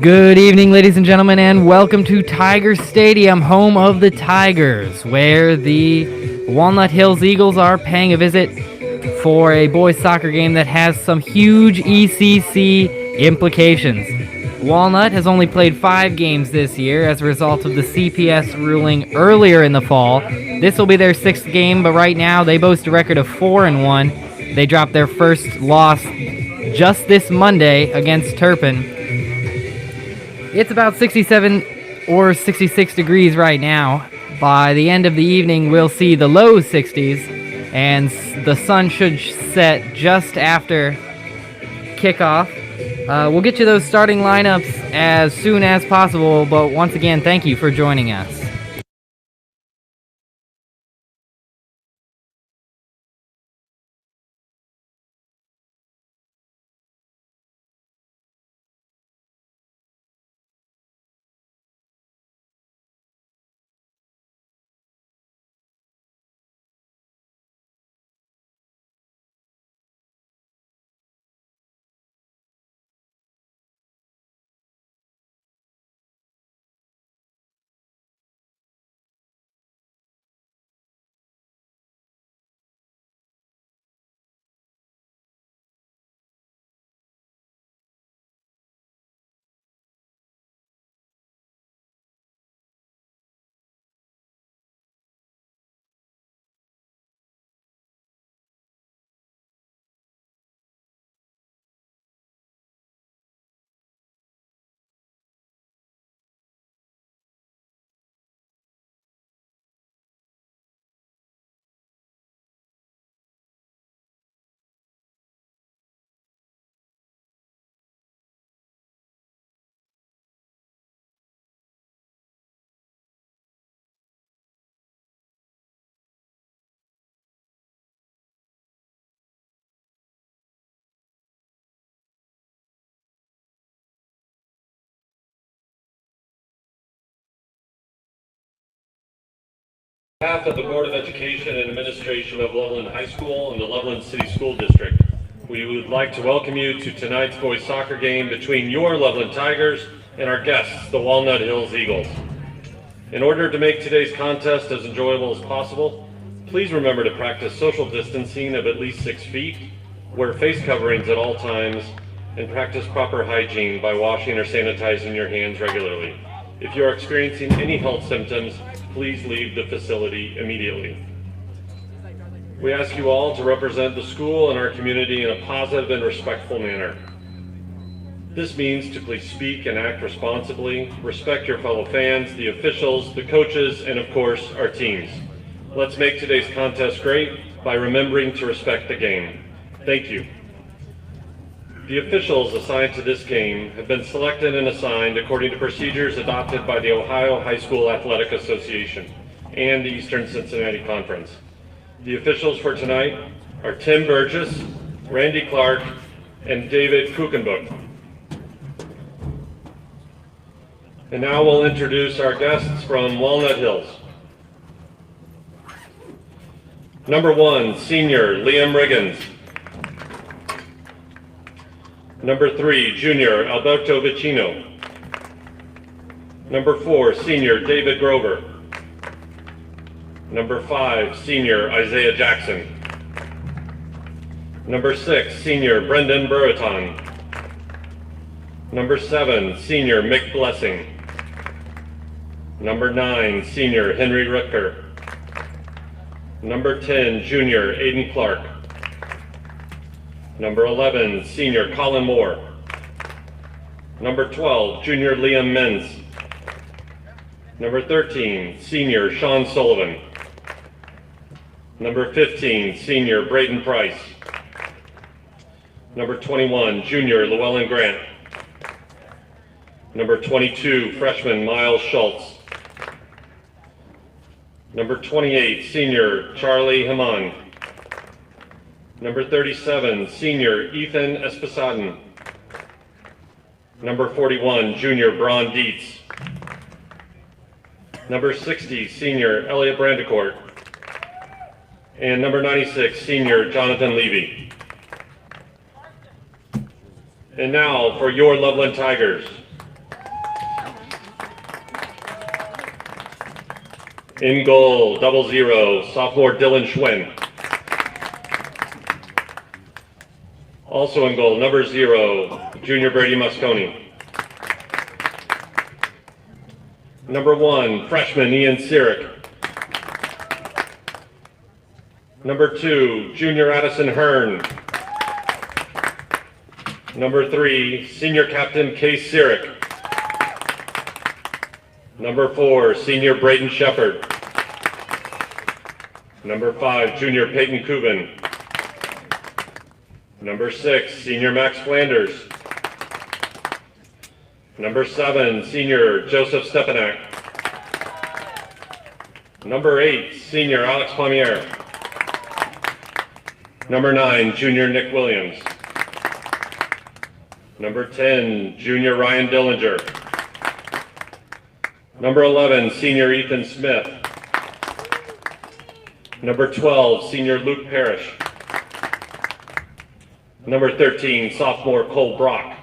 Good evening, ladies and gentlemen, and welcome to Tiger Stadium, home of the Tigers, where the Walnut Hills Eagles are paying a visit for a boys soccer game that has some huge ECC implications. Walnut has only played 5 games this year as a result of the CPS ruling earlier in the fall. This will be their 6th game, but right now they boast a record of 4-1. They dropped their first loss just this Monday against Turpin. It's about 67 or 66 degrees right now. By the end of the evening, we'll see the low 60s, and the sun should set just after kickoff. We'll get you those starting lineups as soon as possible, but once again, thank you for joining us. On behalf of the Board of Education and Administration of Loveland High School and the Loveland City School District, we would like to welcome you to tonight's boys soccer game between your Loveland Tigers and our guests, the Walnut Hills Eagles. In order to make today's contest as enjoyable as possible, please remember to practice social distancing of at least 6 feet, wear face coverings at all times, and practice proper hygiene by washing or sanitizing your hands regularly. If you are experiencing any health symptoms, please leave the facility immediately. We ask you all to represent the school and our community in a positive and respectful manner. This means to please speak and act responsibly, respect your fellow fans, the officials, the coaches, and of course, our teams. Let's make today's contest great by remembering to respect the game. Thank you. The officials assigned to this game have been selected and assigned according to procedures adopted by the Ohio High School Athletic Association and the Eastern Cincinnati Conference. The officials for tonight are Tim Burgess, Randy Clark, and David Kuchenbuck. And now we'll introduce our guests from Walnut Hills. Number 1, senior Liam Riggins. Number 3, junior Alberto Vicino. Number 4, senior David Grover. Number 5, senior Isaiah Jackson. Number 6, senior Brendan Burriton. Number 7, senior Mick Blessing. Number 9, senior Henry Rutger. Number 10, junior Aiden Clark. Number 11, senior Colin Moore. Number 12, junior Liam Menz. Number 13, senior Sean Sullivan. Number 15, senior Braden Price. Number 21, junior Llewellyn Grant. Number 22, freshman Miles Schultz. Number 28, senior Charlie Haman. Number 37, senior Ethan Espesadin. Number 41, junior Braun Dietz. Number 60, senior Elliot Brandecourt. And number 96, senior Jonathan Levy. And now for your Loveland Tigers, In goal, 00, sophomore Dylan Schwen. Also in goal, number 0, junior Brady Mosconi. Number 1, freshman Ian Sirik. Number 2, junior Addison Hearn. Number 3, senior captain Case Sirik. Number 4, senior Braden Shepard. Number 5, junior Peyton Kubin. Number 6, senior Max Flanders. Number 7, senior Joseph Stepanak. Number 8, senior Alex Palmiere. Number 9, junior Nick Williams. Number 10, junior Ryan Dillinger. Number 11, senior Ethan Smith. Number 12, senior Luke Parrish. Number 13, sophomore Cole Brock.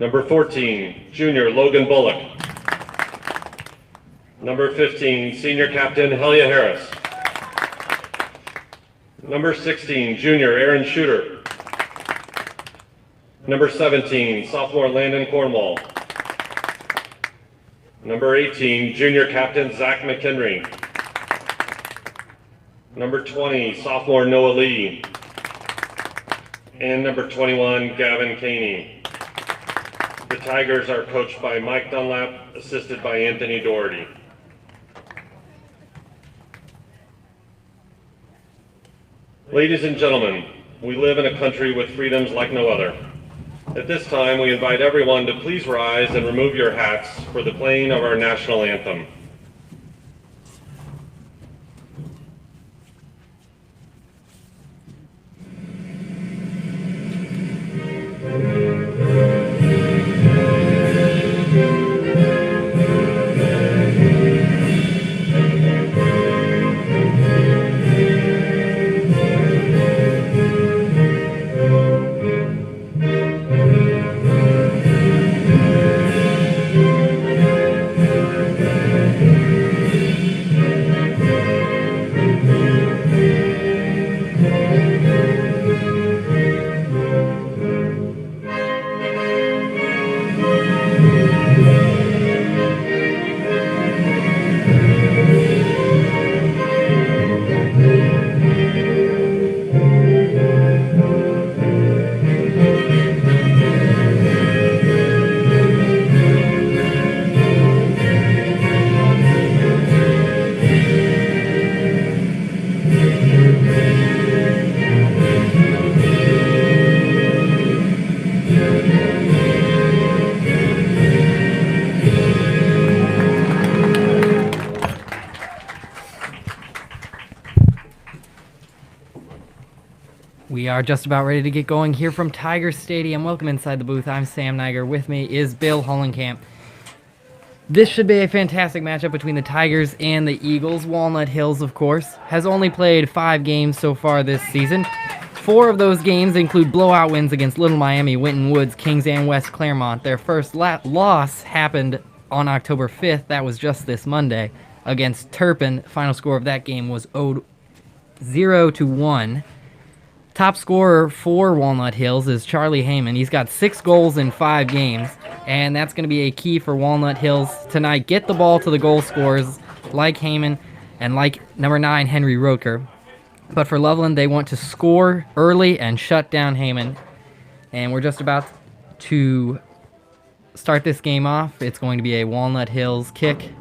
Number 14, junior Logan Bullock. Number 15, senior captain Helia Harris. Number 16, junior Aaron Shooter. Number 17, sophomore Landon Cornwall. Number 18, junior captain Zach McHenry. Number 20, sophomore Noah Lee. And number 21, Gavin Caney. The Tigers are coached by Mike Dunlap, assisted by Anthony Doherty. Ladies and gentlemen, we live in a country with freedoms like no other. At this time, we invite everyone to please rise and remove your hats for the playing of our national anthem. We are just about ready to get going here from Tiger Stadium. Welcome inside the booth. I'm Sam Niger. With me is Bill Hollenkamp. This should be a fantastic matchup between the Tigers and the Eagles. Walnut Hills, of course, has only played 5 games so far this season. 4 of those games include blowout wins against Little Miami, Winton Woods, Kings, and West Claremont. Their first loss happened on October 5th. That was just this Monday against Turpin. Final score of that game was 0-1. Top scorer for Walnut Hills is Charlie Heyman. He's got 6 goals in 5 games, and that's going to be a key for Walnut Hills tonight. Get the ball to the goal scorers like Heyman and like number 9, Henry Roker. But for Loveland, they want to score early and shut down Heyman. And we're just about to start this game off. It's going to be a Walnut Hills kick.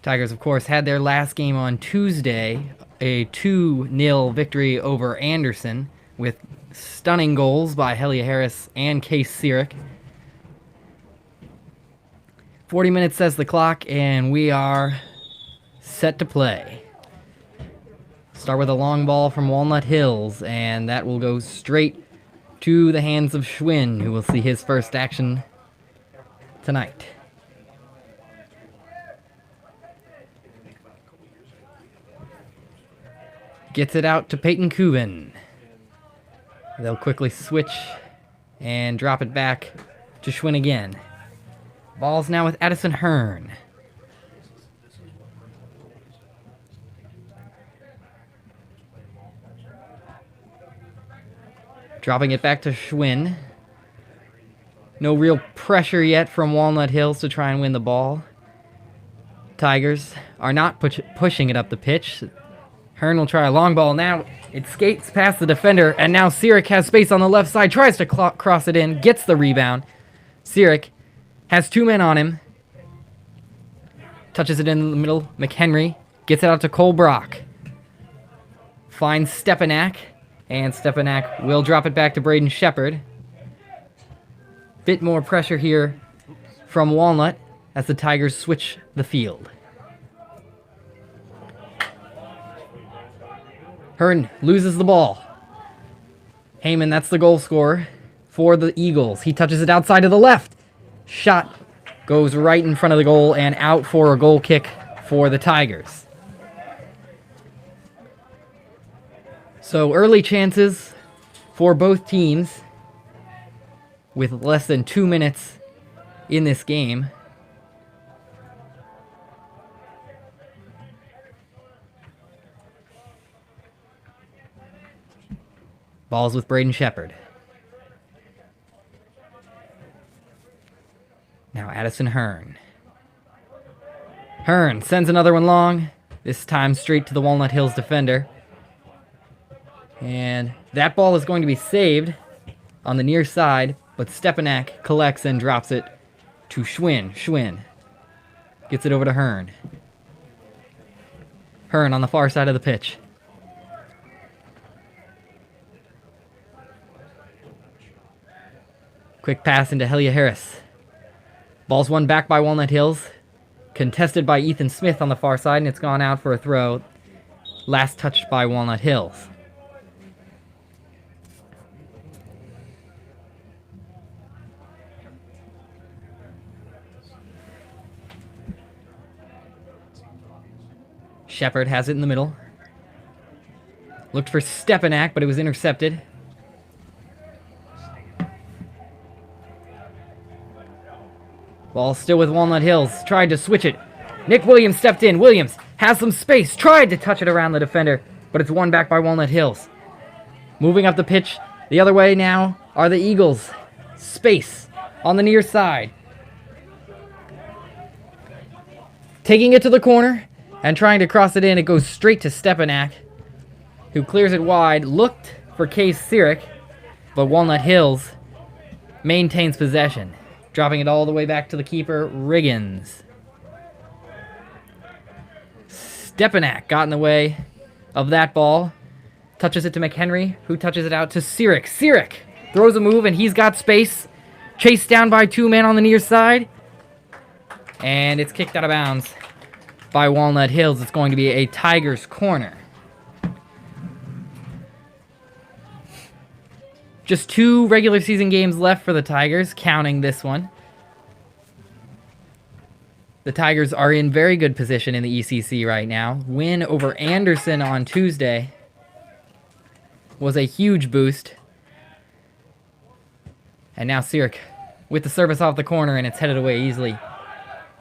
Tigers, of course, had their last game on Tuesday, a 2-0 victory over Anderson with stunning goals by Helia Harris and Case Sirik. 40 minutes says the clock, and we are set to play. Start with a long ball from Walnut Hills, and that will go straight to the hands of Schwinn, who will see his first action tonight. Gets it out to Peyton Kubin. They'll quickly switch and drop it back to Schwinn again. Ball's now with Addison Hearn. Dropping it back to Schwinn. No real pressure yet from Walnut Hills to try and win the ball. Tigers are not pushing it up the pitch. Hearn will try a long ball. Now it skates past the defender, and now Sirik has space on the left side, tries to cross it in, gets the rebound. Sirik has 2 men on him. Touches it in the middle. McHenry gets it out to Cole Brock. Finds Stepanak, and Stepanak will drop it back to Braden Shepard. Bit more pressure here from Walnut as the Tigers switch the field. Hearn loses the ball. Heyman, that's the goal scorer for the Eagles. He touches it outside to the left. Shot goes right in front of the goal and out for a goal kick for the Tigers. So early chances for both teams with less than 2 minutes in this game. Ball's with Braden Shepard. Now Addison Hearn. Hearn sends another one long, this time straight to the Walnut Hills defender. And that ball is going to be saved on the near side, but Stepanak collects and drops it to Schwinn. Schwinn gets it over to Hearn. Hearn on the far side of the pitch. Quick pass into Helia Harris. Ball's won back by Walnut Hills. Contested by Ethan Smith on the far side, and it's gone out for a throw. Last touched by Walnut Hills. Shepard has it in the middle. Looked for Stepanak, but it was intercepted. Ball still with Walnut Hills. Tried to switch it. Nick Williams stepped in. Williams has some space. Tried to touch it around the defender, but it's won back by Walnut Hills. Moving up the pitch the other way now are the Eagles. Space on the near side. Taking it to the corner and trying to cross it in. It goes straight to Stepanak, who clears it wide. Looked for Case Sirik, but Walnut Hills maintains possession. Dropping it all the way back to the keeper, Riggins. Stepanak got in the way of that ball. Touches it to McHenry, who touches it out to Sirik. Sirik throws a move, and he's got space. Chased down by 2 men on the near side. And it's kicked out of bounds by Walnut Hills. It's going to be a Tigers corner. Just 2 regular season games left for the Tigers, counting this one. The Tigers are in very good position in the ECC right now. Win over Anderson on Tuesday was a huge boost. And now Sirik with the service off the corner, and it's headed away easily.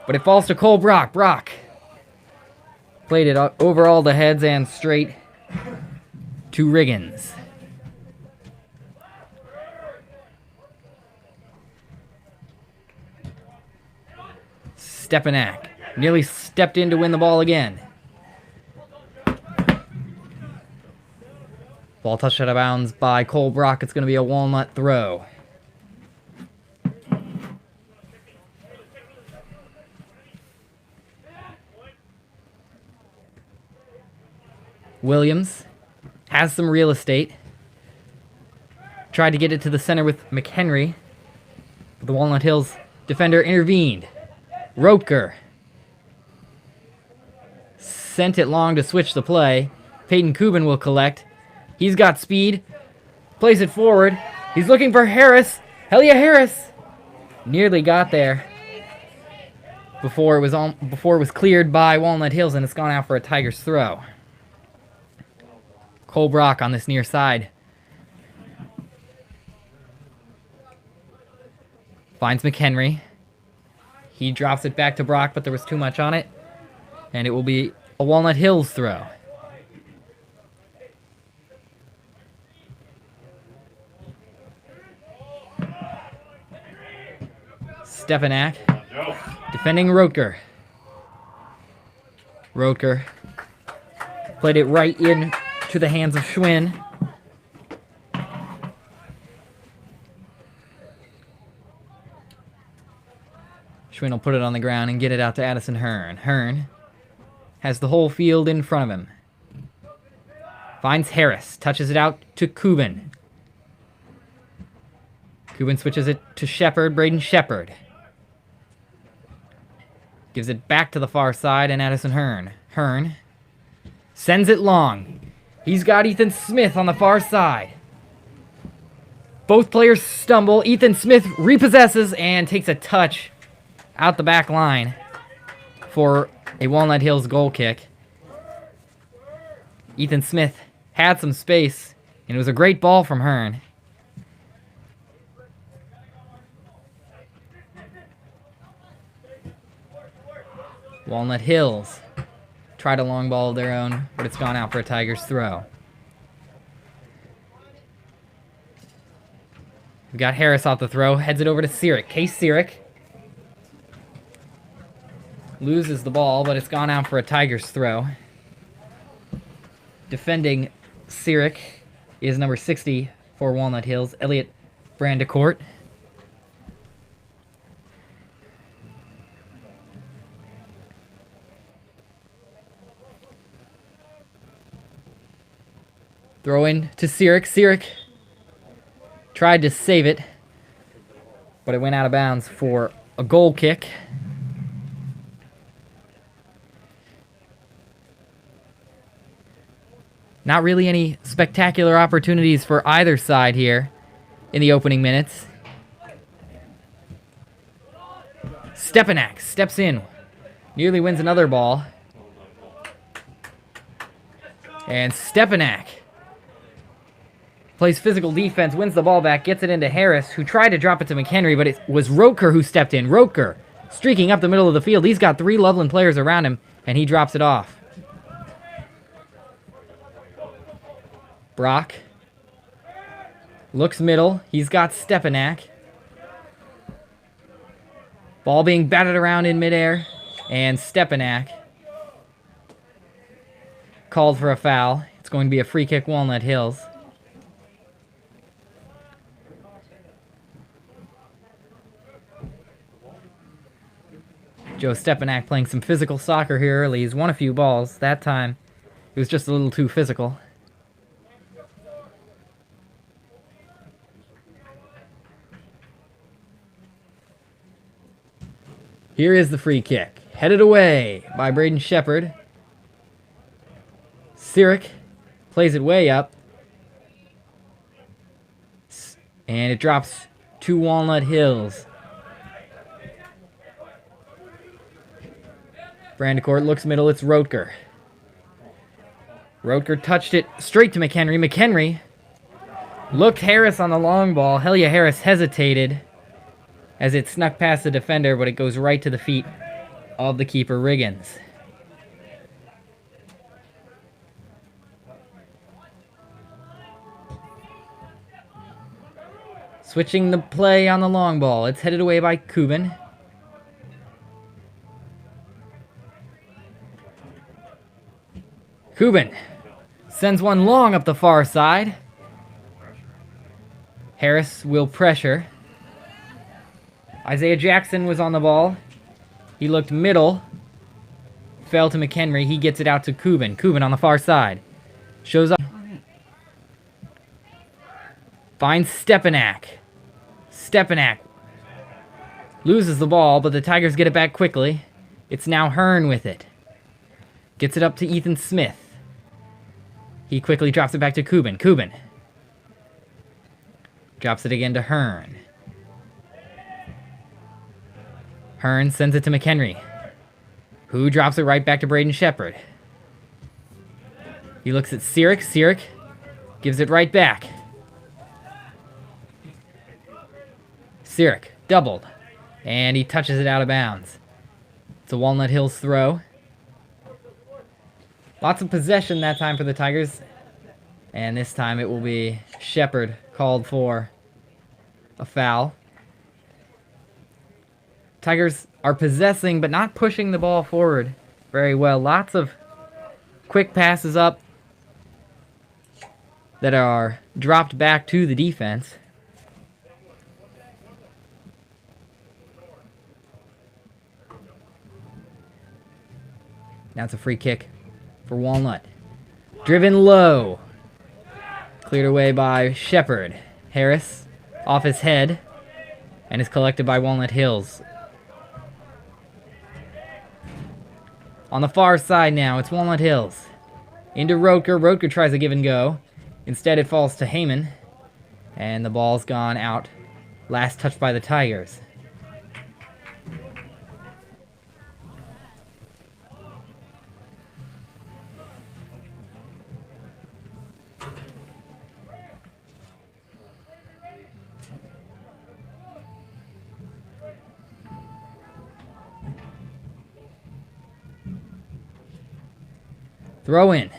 But it falls to Cole Brock. Brock played it over all the heads and straight to Riggins. Stepanak nearly stepped in to win the ball again. Ball touched out of bounds by Cole Brock. It's going to be a Walnut throw. Williams has some real estate. Tried to get it to the center with McHenry, but the Walnut Hills defender intervened. Rotker sent it long to switch the play. Peyton Kubin will collect. He's got speed. Plays it forward. He's looking for Harris. Helia Harris nearly got there before it was cleared by Walnut Hills, and it's gone out for a Tigers throw. Cole Brock on this near side. Finds McHenry. He drops it back to Brock, but there was too much on it. And it will be a Walnut Hills throw. Stepanak defending Rotker. Rotker played it right in to the hands of Schwinn. Schwinn will put it on the ground and get it out to Addison Hearn. Hearn has the whole field in front of him. Finds Harris, touches it out to Kubin. Kubin switches it to Shepard, Braden Shepard. Gives it back to the far side and Addison Hearn. Hearn sends it long. He's got Ethan Smith on the far side. Both players stumble. Ethan Smith repossesses and takes a touch out the back line for a Walnut Hills goal kick. Ethan Smith had some space, and it was a great ball from Hearn. Walnut Hills tried a long ball of their own, but it's gone out for a Tigers throw. We've got Harris off the throw, heads it over to Sirik. Case Sirik loses the ball, but it's gone out for a Tigers throw. Defending Sirik is number 60 for Walnut Hills, Elliot Brandecourt. Throw in to Sirik. Sirik tried to save it, but it went out of bounds for a goal kick. Not really any spectacular opportunities for either side here in the opening minutes. Stepanak steps in, nearly wins another ball. And Stepanak plays physical defense, wins the ball back, gets it into Harris, who tried to drop it to McHenry, but it was Rotker who stepped in. Rotker streaking up the middle of the field. He's got 3 Loveland players around him, and he drops it off. Brock looks middle. He's got Stepanak. Ball being batted around in midair, and Stepanak called for a foul. It's going to be a free kick, Walnut Hills. Joe Stepanak playing some physical soccer here early. He's won a few balls. That time, it was just a little too physical. Here is the free kick. Headed away by Braden Shepard. Sirik plays it way up. And it drops to Walnut Hills. Brandecourt looks middle. It's Rotker. Rotker touched it straight to McHenry. McHenry looked Harris on the long ball. Helia Harris hesitated as it snuck past the defender, but it goes right to the feet of the keeper, Riggins. Switching the play on the long ball. It's headed away by Kubin. Kubin sends one long up the far side. Harris will pressure. Isaiah Jackson was on the ball. He looked middle. Fell to McHenry. He gets it out to Kubin. Kubin on the far side. Shows up. Finds Stepanak. Stepanak loses the ball, but the Tigers get it back quickly. It's now Hearn with it. Gets it up to Ethan Smith. He quickly drops it back to Kubin. Kubin drops it again to Hearn. Hearn sends it to McHenry, who drops it right back to Braden Shepard. He looks at Sirik. Sirik Gives it right back. Sirik, doubled. And he touches it out of bounds. It's a Walnut Hills throw. Lots of possession that time for the Tigers. And this time it will be Shepard called for a foul. Tigers are possessing but not pushing the ball forward very well. Lots of quick passes up that are dropped back to the defense. Now it's a free kick for Walnut. Driven low. Cleared away by Shepard. Harris off his head and is collected by Walnut Hills. On the far side now, it's Walnut Hills. Into Roker. Roker tries a give and go. Instead, it falls to Heyman. And the ball's gone out. Last touch by the Tigers. Throw in.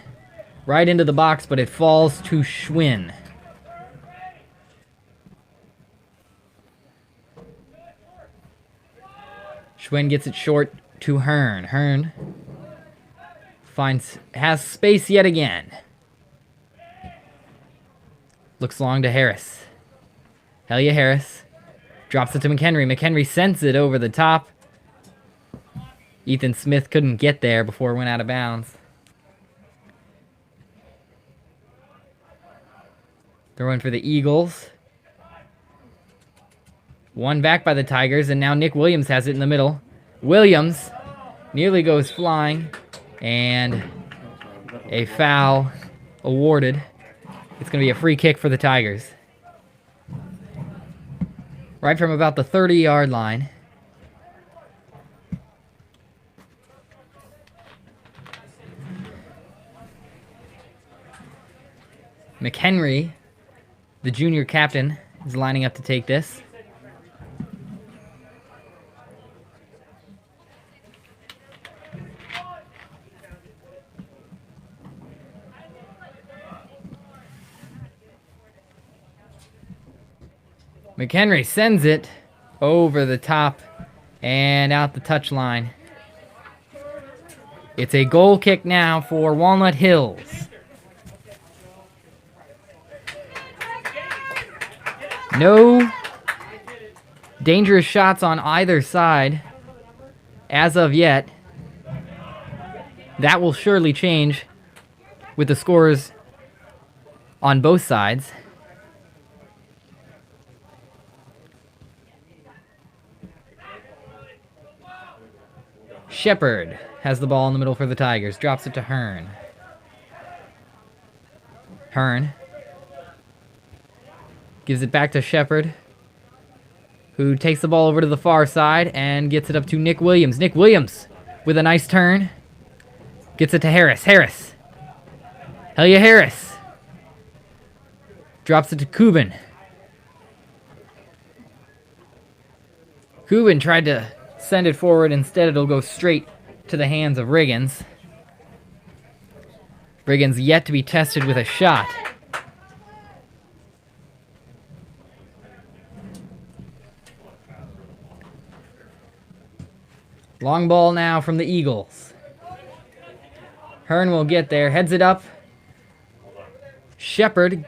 Right into the box, but it falls to Schwinn. Schwinn gets it short to Hearn. Hearn has space yet again. Looks long to Harris. Helia Harris drops it to McHenry. McHenry sends it over the top. Ethan Smith couldn't get there before it went out of bounds. Throw in for the Eagles. One back by the Tigers, and now Nick Williams has it in the middle. Williams nearly goes flying, and a foul awarded. It's going to be a free kick for the Tigers. Right from about the 30-yard line. McHenry, the junior captain, is lining up to take this. McHenry sends it over the top and out the touchline. It's a goal kick now for Walnut Hills. No dangerous shots on either side as of yet. That will surely change with the scores on both sides. Shepard has the ball in the middle for the Tigers. Drops it to Hearn. Hearn gives it back to Shepard, who takes the ball over to the far side and gets it up to Nick Williams. Nick Williams with a nice turn. Gets it to Harris. Harris. Helia Harris. Drops it to Kubin. Kubin tried to send it forward. Instead, it'll go straight to the hands of Riggins. Riggins yet to be tested with a shot. Long ball now from the Eagles. Hearn will get there. Heads it up. Shepard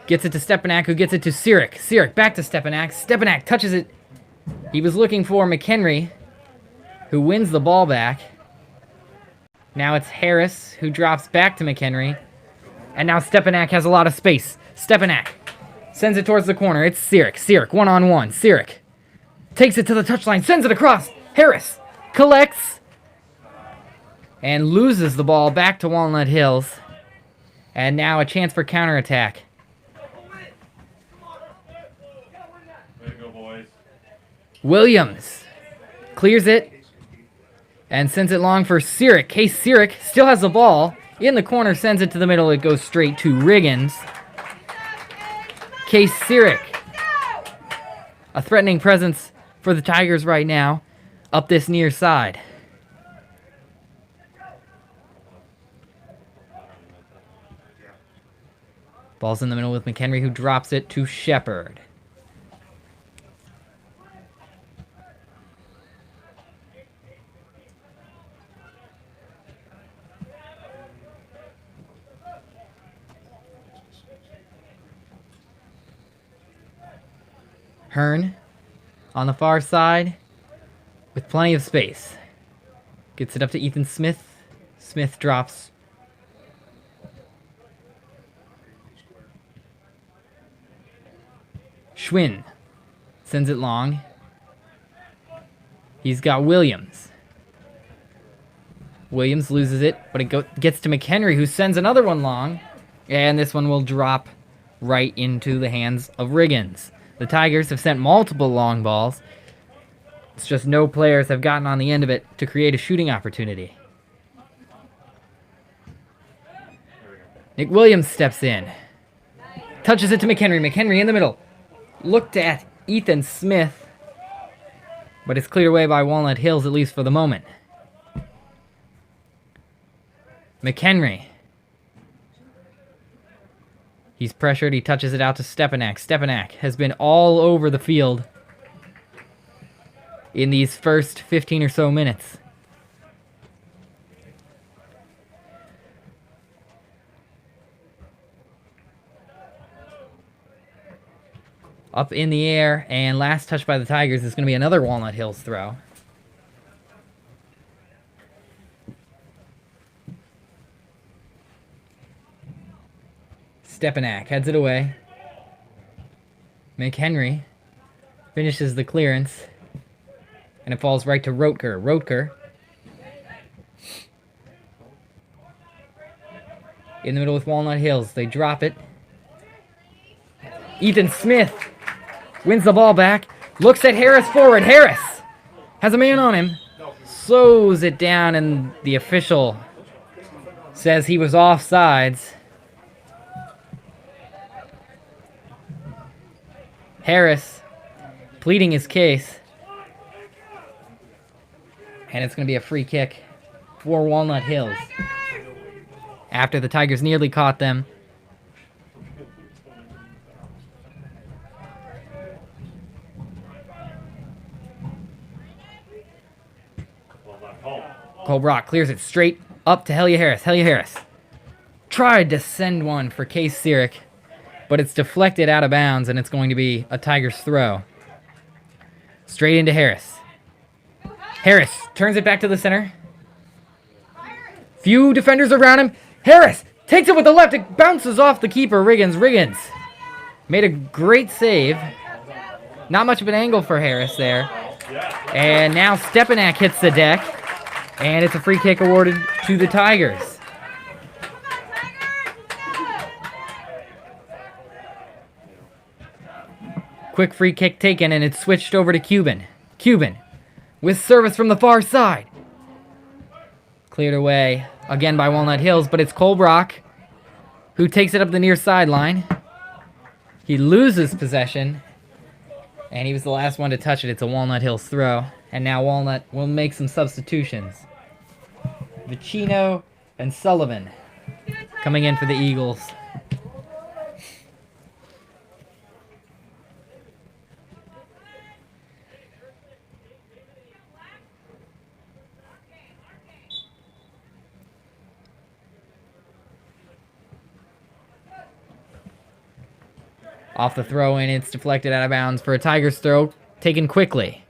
gets it to Stepanak, who gets it to Sirik. Sirik back to Stepanak. Stepanak touches it. He was looking for McHenry, who wins the ball back. Now it's Harris, who drops back to McHenry. And now Stepanak has a lot of space. Stepanak sends it towards the corner. It's Sirik. Sirik, one-on-one. Sirik takes it to the touchline, sends it across. Harris collects and loses the ball back to Walnut Hills. And now a chance for counterattack. Way to go, boys. Williams clears it and sends it long for Sirik. Case Sirik still has the ball in the corner, sends it to the middle. It goes straight to Riggins. Case Sirik. A threatening presence for the Tigers right now up this near side. Ball's in the middle with McHenry, who drops it to Shepard. Hearn on the far side with plenty of space. Gets it up to Ethan Smith. Smith drops. Schwinn sends it long. He's got Williams. Williams loses it, but it gets to McHenry, who sends another one long. And this one will drop right into the hands of Riggins. The Tigers have sent multiple long balls. It's just no players have gotten on the end of it to create a shooting opportunity. Nick Williams steps in. Touches it to McHenry. McHenry in the middle. Looked at Ethan Smith, but it's cleared away by Walnut Hills, at least for the moment. McHenry. He's pressured. He touches it out to Stepanak. Stepanak has been all over the field in these first 15 or so minutes. Up in the air, and last touch by the Tigers is going to be another Walnut Hills throw. Stepanak heads it away. McHenry finishes the clearance, and it falls right to Rotker. Rotker in the middle with Walnut Hills. They drop it. Ethan Smith wins the ball back. Looks at Harris forward. Harris has a man on him. Slows it down, and the official says he was offsides. Harris pleading his case. And it's going to be a free kick for Walnut Hills. After the Tigers nearly caught them. Cole Brock clears it straight up to Helia Harris. Helia Harris tried to send one for Case Sirik, but it's deflected out of bounds, and it's going to be a Tigers throw. Straight into Harris. Harris turns it back to the center. Few defenders around him. Harris takes it with the left. It bounces off the keeper, Riggins. Riggins made a great save. Not much of an angle for Harris there. And now Stepanak hits the deck, and it's a free kick awarded to the Tigers. Quick free kick taken, and it's switched over to Cuban. Cuban with service from the far side. Cleared away again by Walnut Hills, but it's Cole Brock who takes it up the near sideline. He loses possession, and he was the last one to touch it. It's a Walnut Hills throw, and now Walnut will make some substitutions. Vicino and Sullivan coming in for the Eagles. Off the throw in, it's deflected out of bounds for a Tigers throw, taken quickly.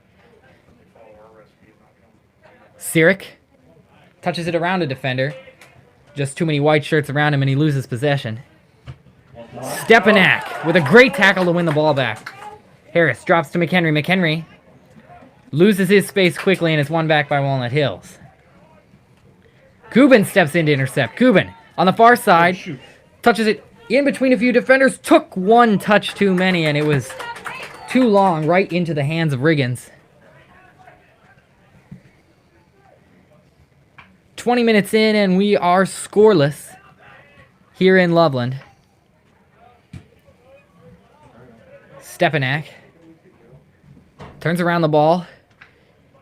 Sirik touches it around a defender. Just too many white shirts around him, and he loses possession. Stepanak with a great tackle to win the ball back. Harris drops to McHenry. McHenry loses his space quickly, and it's won back by Walnut Hills. Cuban steps in to intercept. Cuban on the far side, touches it in between a few defenders, took one touch too many, and it was too long, right into the hands of Riggins. 20 minutes in, and we are scoreless here in Loveland. Stepanak turns around the ball.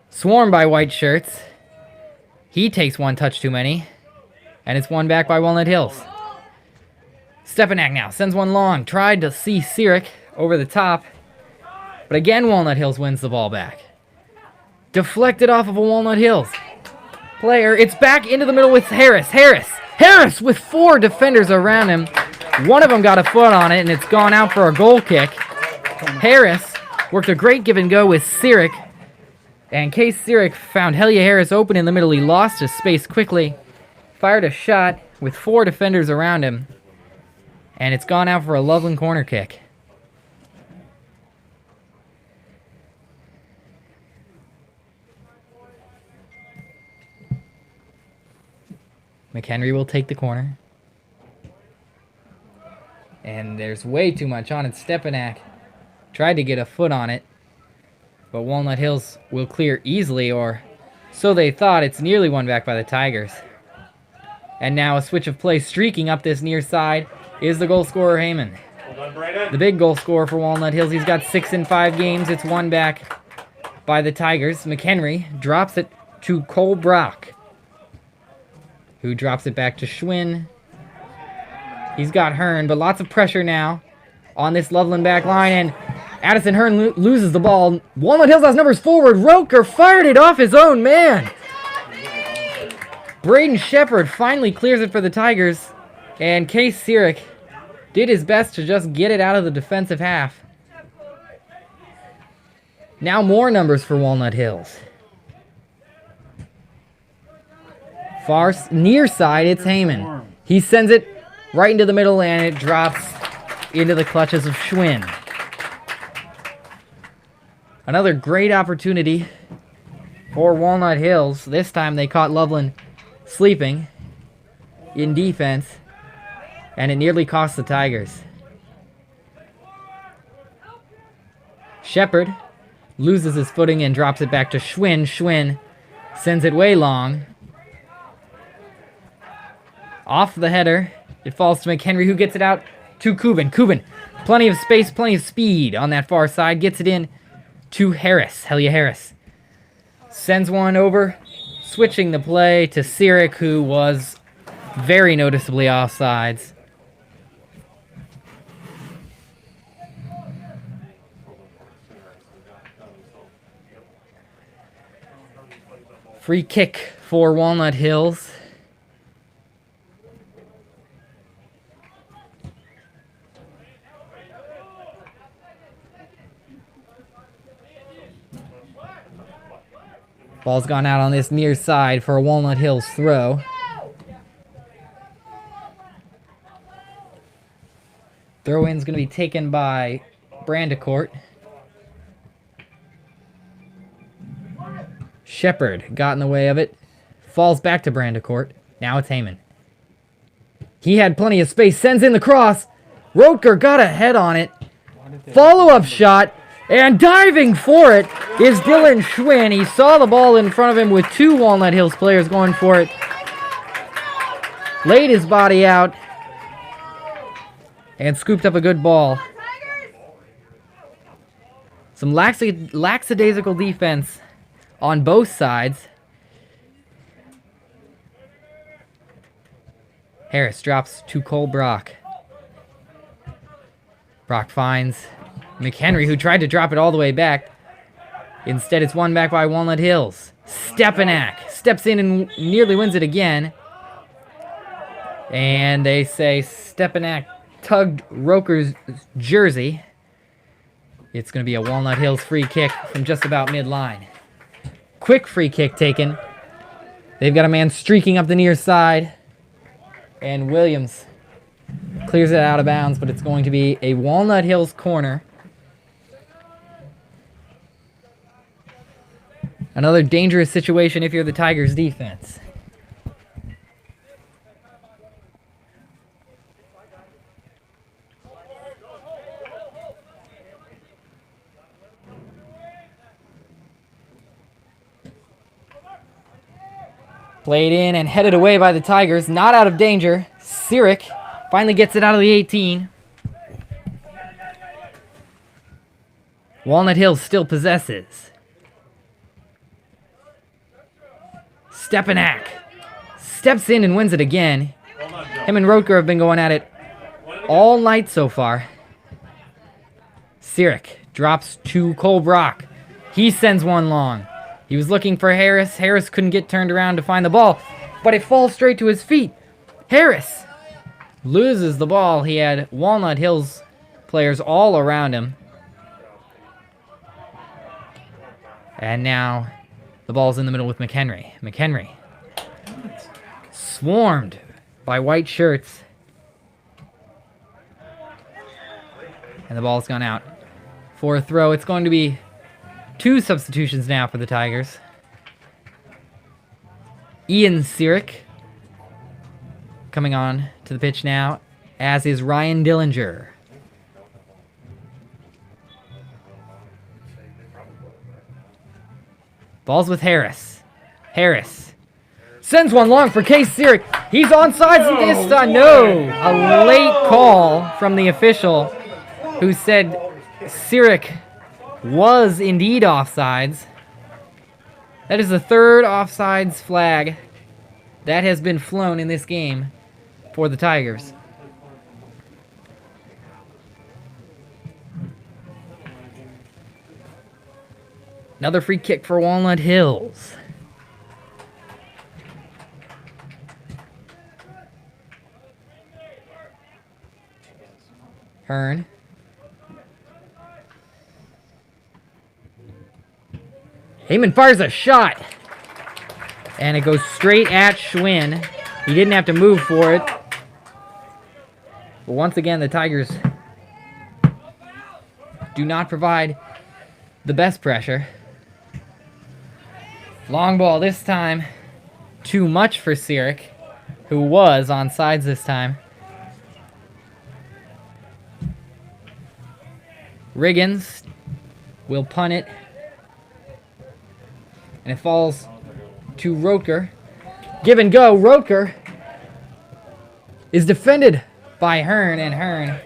Swarmed by white shirts. He takes one touch too many. And it's won back by Walnut Hills. Stepanak now sends one long. Tried to see Sirik over the top. But again, Walnut Hills wins the ball back. Deflected off of a Walnut Hills player. It's back into the middle with Harris. Harris with 4 defenders around him. One of them got a foot on it, and it's gone out for a goal kick. Harris worked a great give and go with Sirik. And Case Sirik found Helia Harris open in the middle. He lost his space quickly. Fired a shot with 4 defenders around him. And it's gone out for a Loveland corner kick. McHenry will take the corner. And there's way too much on it. Stepanak tried to get a foot on it. But Walnut Hills will clear easily, or so they thought. It's nearly won back by the Tigers. And now a switch of play streaking up this near side is the goal scorer, Heyman. The big goal scorer for Walnut Hills. He's got 6 in 5 games. It's won back by the Tigers. McHenry drops it to Cole Brock, who drops it back to Schwinn. He's got Hearn, but lots of pressure now on this Loveland back line, and Addison Hearn loses the ball. Walnut Hills has numbers forward. Roker fired it off his own man. Braden Shepard finally clears it for the Tigers, and Case Sirik did his best to just get it out of the defensive half. Now more numbers for Walnut Hills. Far near side, it's Heyman. He sends it right into the middle, and it drops into the clutches of Schwinn. Another great opportunity for Walnut Hills. This time they caught Loveland sleeping in defense, and it nearly cost the Tigers. Shepard loses his footing and drops it back to Schwinn. Schwinn sends it way long. Off the header, it falls to McHenry, who gets it out to Kubin. Kubin, plenty of space, plenty of speed on that far side. Gets it in to Harris, Helia Harris. Sends one over, switching the play to Sirik, who was very noticeably offsides. Free kick for Walnut Hills. Ball's gone out on this near side for a Walnut Hills throw. Throw-in's going to be taken by Brandecourt. Shepard got in the way of it. Falls back to Brandecourt. Now it's Heyman. He had plenty of space. Sends in the cross. Roker got a head on it. Follow-up shot. And diving for it is Dylan Schwinn. He saw the ball in front of him with 2 Walnut Hills players going for it. Laid his body out and scooped up a good ball. Some lackadaisical defense on both sides. Harris drops to Cole Brock. Brock finds McHenry, who tried to drop it all the way back. Instead, it's won back by Walnut Hills. Stepanak steps in and nearly wins it again. And they say Stepanak tugged Roker's jersey. It's going to be a Walnut Hills free kick from just about midline. Quick free kick taken. They've got a man streaking up the near side. And Williams clears it out of bounds, but it's going to be a Walnut Hills corner. Another dangerous situation if you're the Tigers' defense. Played in and headed away by the Tigers. Not out of danger. Sirik finally gets it out of the 18. Walnut Hills still possesses. Stepanak steps in and wins it again. Him and Rotker have been going at it all night so far. Sirik drops to Cole Brock. He sends one long. He was looking for Harris. Harris couldn't get turned around to find the ball, but it falls straight to his feet. Harris loses the ball. He had Walnut Hills players all around him. And now the ball's in the middle with McHenry. McHenry swarmed by white shirts. And the ball's gone out for a throw. It's going to be 2 substitutions now for the Tigers. Ian Sirik coming on to the pitch now, as is Ryan Dillinger. Ball's with Harris. Harris sends one long for Case Sirik. He's onside this time. No! A late call from the official who said Sirik was indeed offsides. That is the 3rd offsides flag that has been flown in this game for the Tigers. Another free kick for Walnut Hills. Hearn. Heyman fires a shot. And it goes straight at Schwinn. He didn't have to move for it. But once again, the Tigers do not provide the best pressure. Long ball this time. Too much for Sirik, who was on sides this time. Riggins will punt it. And it falls to Rotker. Give and go. Rotker is defended by Hearn, and Hearn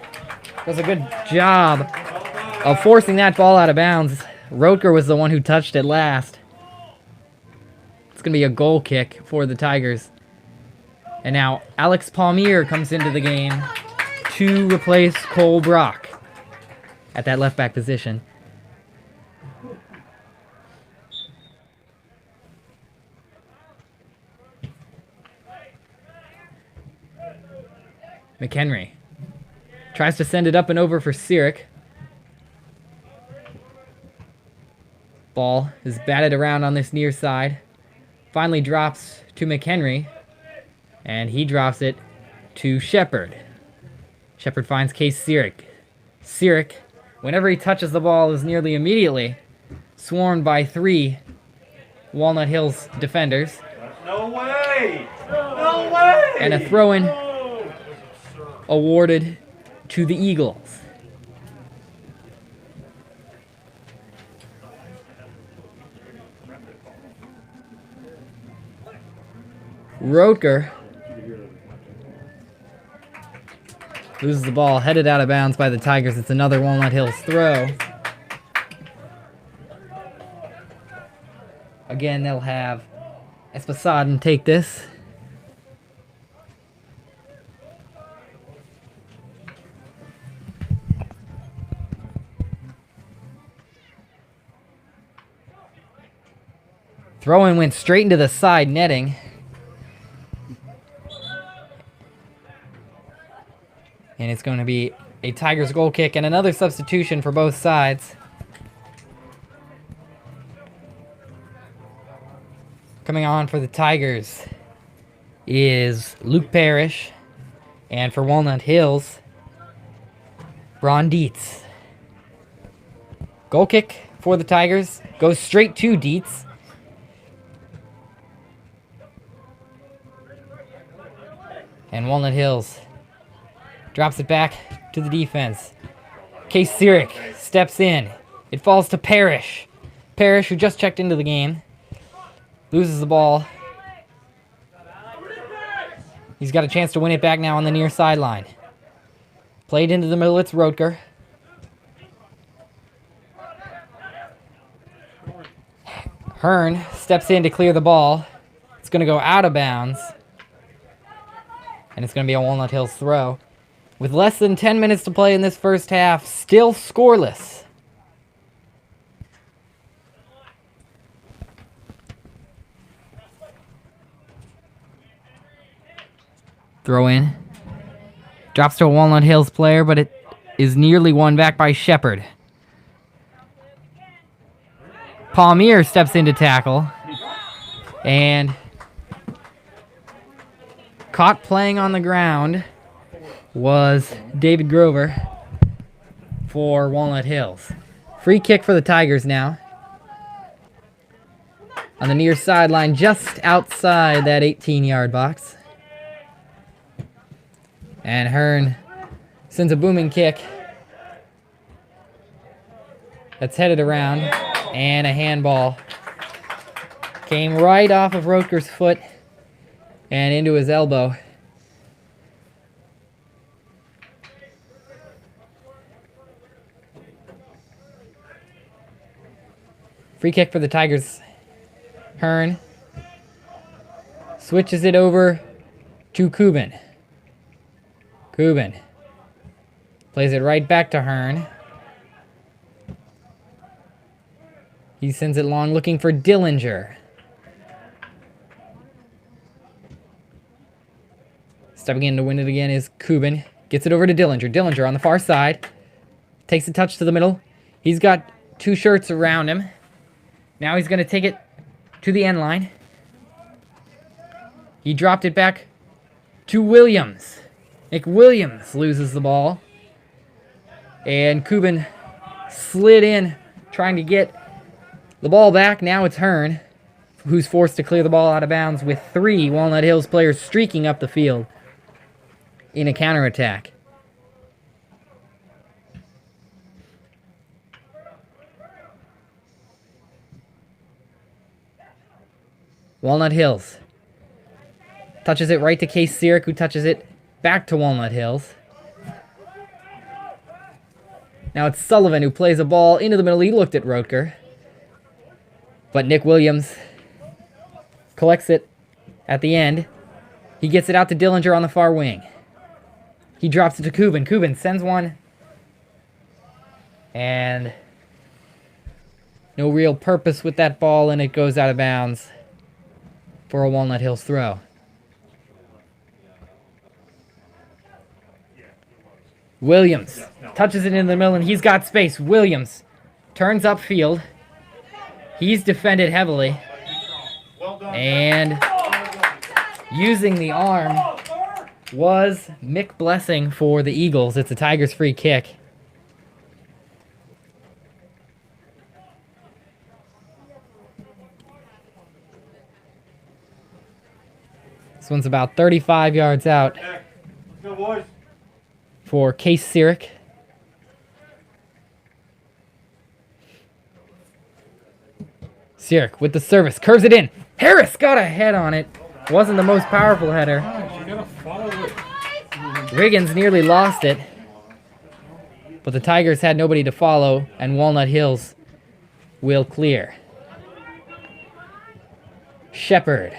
does a good job of forcing that ball out of bounds. Rotker was the one who touched it last. It's going to be a goal kick for the Tigers. And now Alex Palmier comes into the game to replace Cole Brock at that left back position. McHenry tries to send it up and over for Sirik. Ball is batted around on this near side. Finally drops to McHenry. And he drops it to Shepard. Shepard finds Case Sirik. Sirik, whenever he touches the ball, is nearly immediately swarmed by 3 Walnut Hills defenders. No way! No way! And a throw-in awarded to the Eagles. Rotker loses the ball, headed out of bounds by the Tigers. It's another Walnut Hills throw. Again, they'll have Espasadon take this. Throw-in went straight into the side netting. And it's going to be a Tigers goal kick and another substitution for both sides. Coming on for the Tigers is Luke Parrish. And for Walnut Hills, Ron Dietz. Goal kick for the Tigers. Goes straight to Dietz. And Walnut Hills drops it back to the defense. Case Sirik steps in. It falls to Parrish. Parrish, who just checked into the game, loses the ball. He's got a chance to win it back now on the near sideline. Played into the middle, it's Rotker. Hearn steps in to clear the ball. It's going to go out of bounds. And it's going to be a Walnut Hills throw. With less than 10 minutes to play in this first half, still scoreless. Throw in. Drops to a Walnut Hills player, but it is nearly won back by Shepard. Palmier steps in to tackle. And caught playing on the ground was David Grover for Walnut Hills. Free kick for the Tigers now. On the near sideline, just outside that 18-yard box. And Hearn sends a booming kick. That's headed around. And a handball. Came right off of Rotker's foot and into his elbow. Free kick for the Tigers. Hearn switches it over to Kubin. Kubin plays it right back to Hearn. He sends it long looking for Dillinger. Stepping in to win it again is Kubin. Gets it over to Dillinger. Dillinger on the far side. Takes a touch to the middle. He's got two shirts around him. Now he's going to take it to the end line. He dropped it back to Williams. Nick Williams loses the ball. And Kubin slid in trying to get the ball back. Now it's Hearn, who's forced to clear the ball out of bounds with 3 Walnut Hills players streaking up the field in a counterattack. Walnut Hills touches it right to Case Sirik, who touches it back to Walnut Hills. Now it's Sullivan who plays a ball into the middle. He looked at Rotker. But Nick Williams collects it at the end. He gets it out to Dillinger on the far wing. He drops it to Kubin. Kubin sends one. And no real purpose with that ball, and it goes out of bounds for a Walnut Hills throw. Williams touches it in the middle, and he's got space. Williams turns upfield. He's defended heavily. And using the arm was Mick Blessing for the Eagles. It's a Tigers free kick. This one's about 35 yards out. Let's go, boys. For Case Sirik. Sirik with the service, curves it in. Harris got a head on it. Wasn't the most powerful header. Riggins nearly lost it. But the Tigers had nobody to follow, and Walnut Hills will clear. Shepard.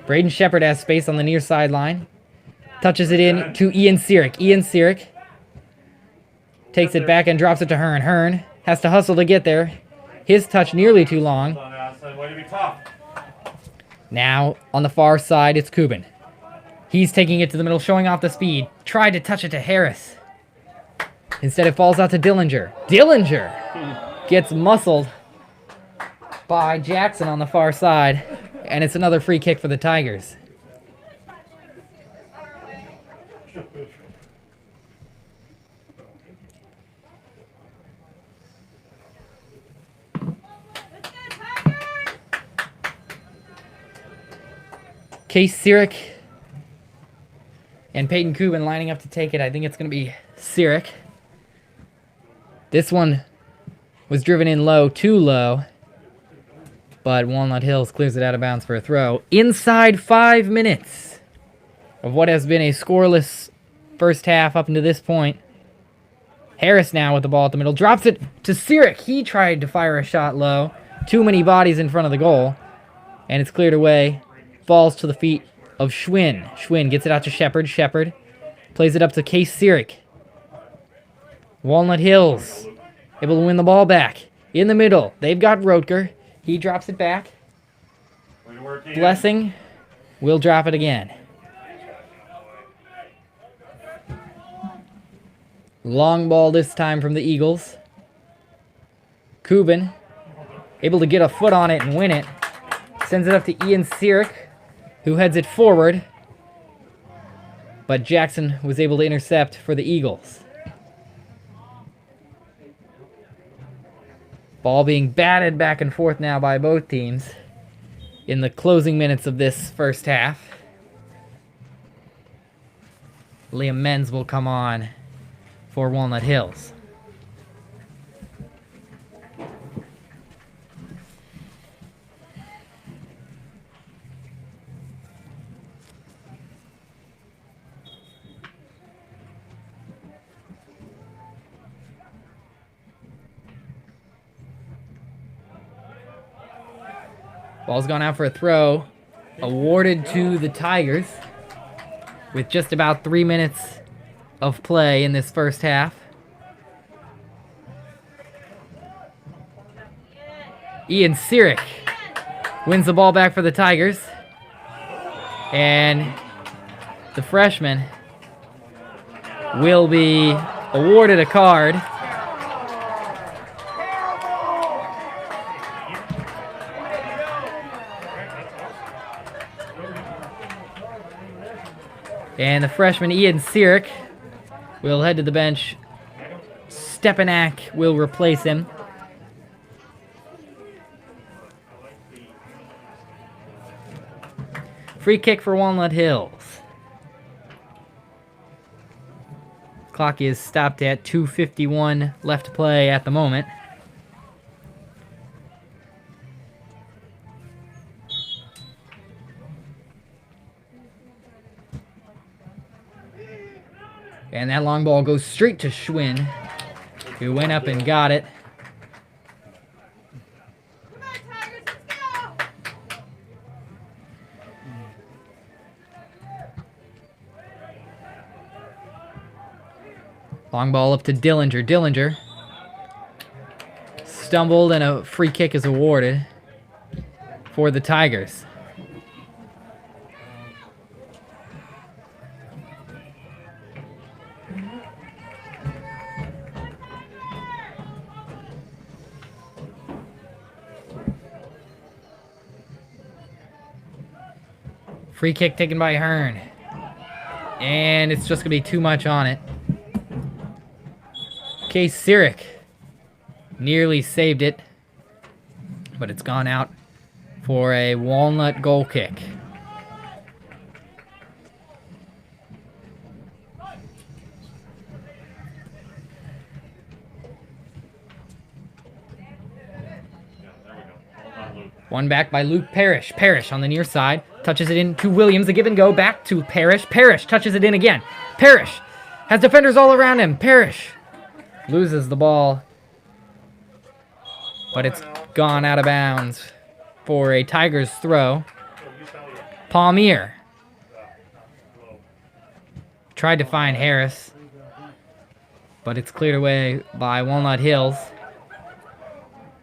Braden Shepard has space on the near sideline. Touches it in to Ian Sirik. Ian Sirik takes it back and drops it to Hearn. Hearn has to hustle to get there. His touch nearly too long. Now, on the far side, it's Kubin. He's taking it to the middle, showing off the speed. Tried to touch it to Harris. Instead, it falls out to Dillinger. Dillinger gets muscled by Jackson on the far side. And it's another free kick for the Tigers. Case Sirik and Peyton Kubin lining up to take it. I think it's going to be Sirik. This one was driven in low, too low. But Walnut Hills clears it out of bounds for a throw. Inside 5 minutes of what has been a scoreless first half up until this point. Harris now with the ball at the middle. Drops it to Sirik. He tried to fire a shot low. Too many bodies in front of the goal. And it's cleared away. Falls to the feet of Schwinn. Schwinn gets it out to Shepard. Shepard plays it up to Case Sirik. Walnut Hills able to win the ball back. In the middle, they've got Rotker. He drops it back. Blessing will drop it again. Long ball this time from the Eagles. Kubin able to get a foot on it and win it. Sends it up to Ian Sirik, who heads it forward. But Jackson was able to intercept for the Eagles. Ball being batted back and forth now by both teams in the closing minutes of this first half. Liam Menz will come on for Walnut Hills. Ball's gone out for a throw, awarded to the Tigers with just about 3 minutes of play in this first half. Ian Sirik wins the ball back for the Tigers. And the freshman will be awarded a card. And the freshman Ian Sirik will head to the bench. Stepanak will replace him. Free kick for Walnut Hills. Clock is stopped at 2:51 left to play at the moment. And that long ball goes straight to Schwinn, who went up and got it. Come on, Tigers, let's go! Long ball up to Dillinger. Dillinger stumbled and a free kick is awarded for the Tigers. Free kick taken by Hearn. And it's just going to be too much on it. Case Sirik nearly saved it, but it's gone out for a Walnut goal kick. One back by Luke Parrish. Parrish on the near side. Touches it in to Williams. A give and go back to Parrish. Parrish touches it in again. Parrish has defenders all around him. Parrish loses the ball, but it's gone out of bounds for a Tigers throw. Palmier tried to find Harris, but it's cleared away by Walnut Hills.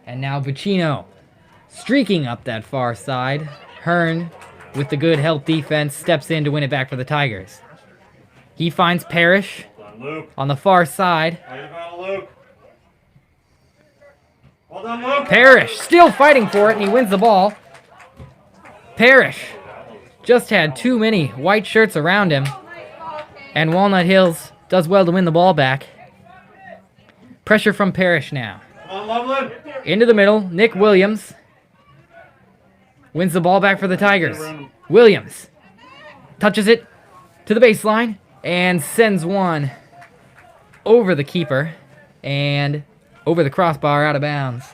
And now Vicino streaking up that far side. Hearn, with the good help defense, steps in to win it back for the Tigers. He finds Parrish on the far side. Well done, Luke. Parrish still fighting for it, and he wins the ball. Parrish just had too many white shirts around him, and Walnut Hills does well to win the ball back. Pressure from Parrish now. Come on, Loveland. Into the middle, Nick Williams wins the ball back for the Tigers. Williams touches it to the baseline and sends one over the keeper and over the crossbar out of bounds.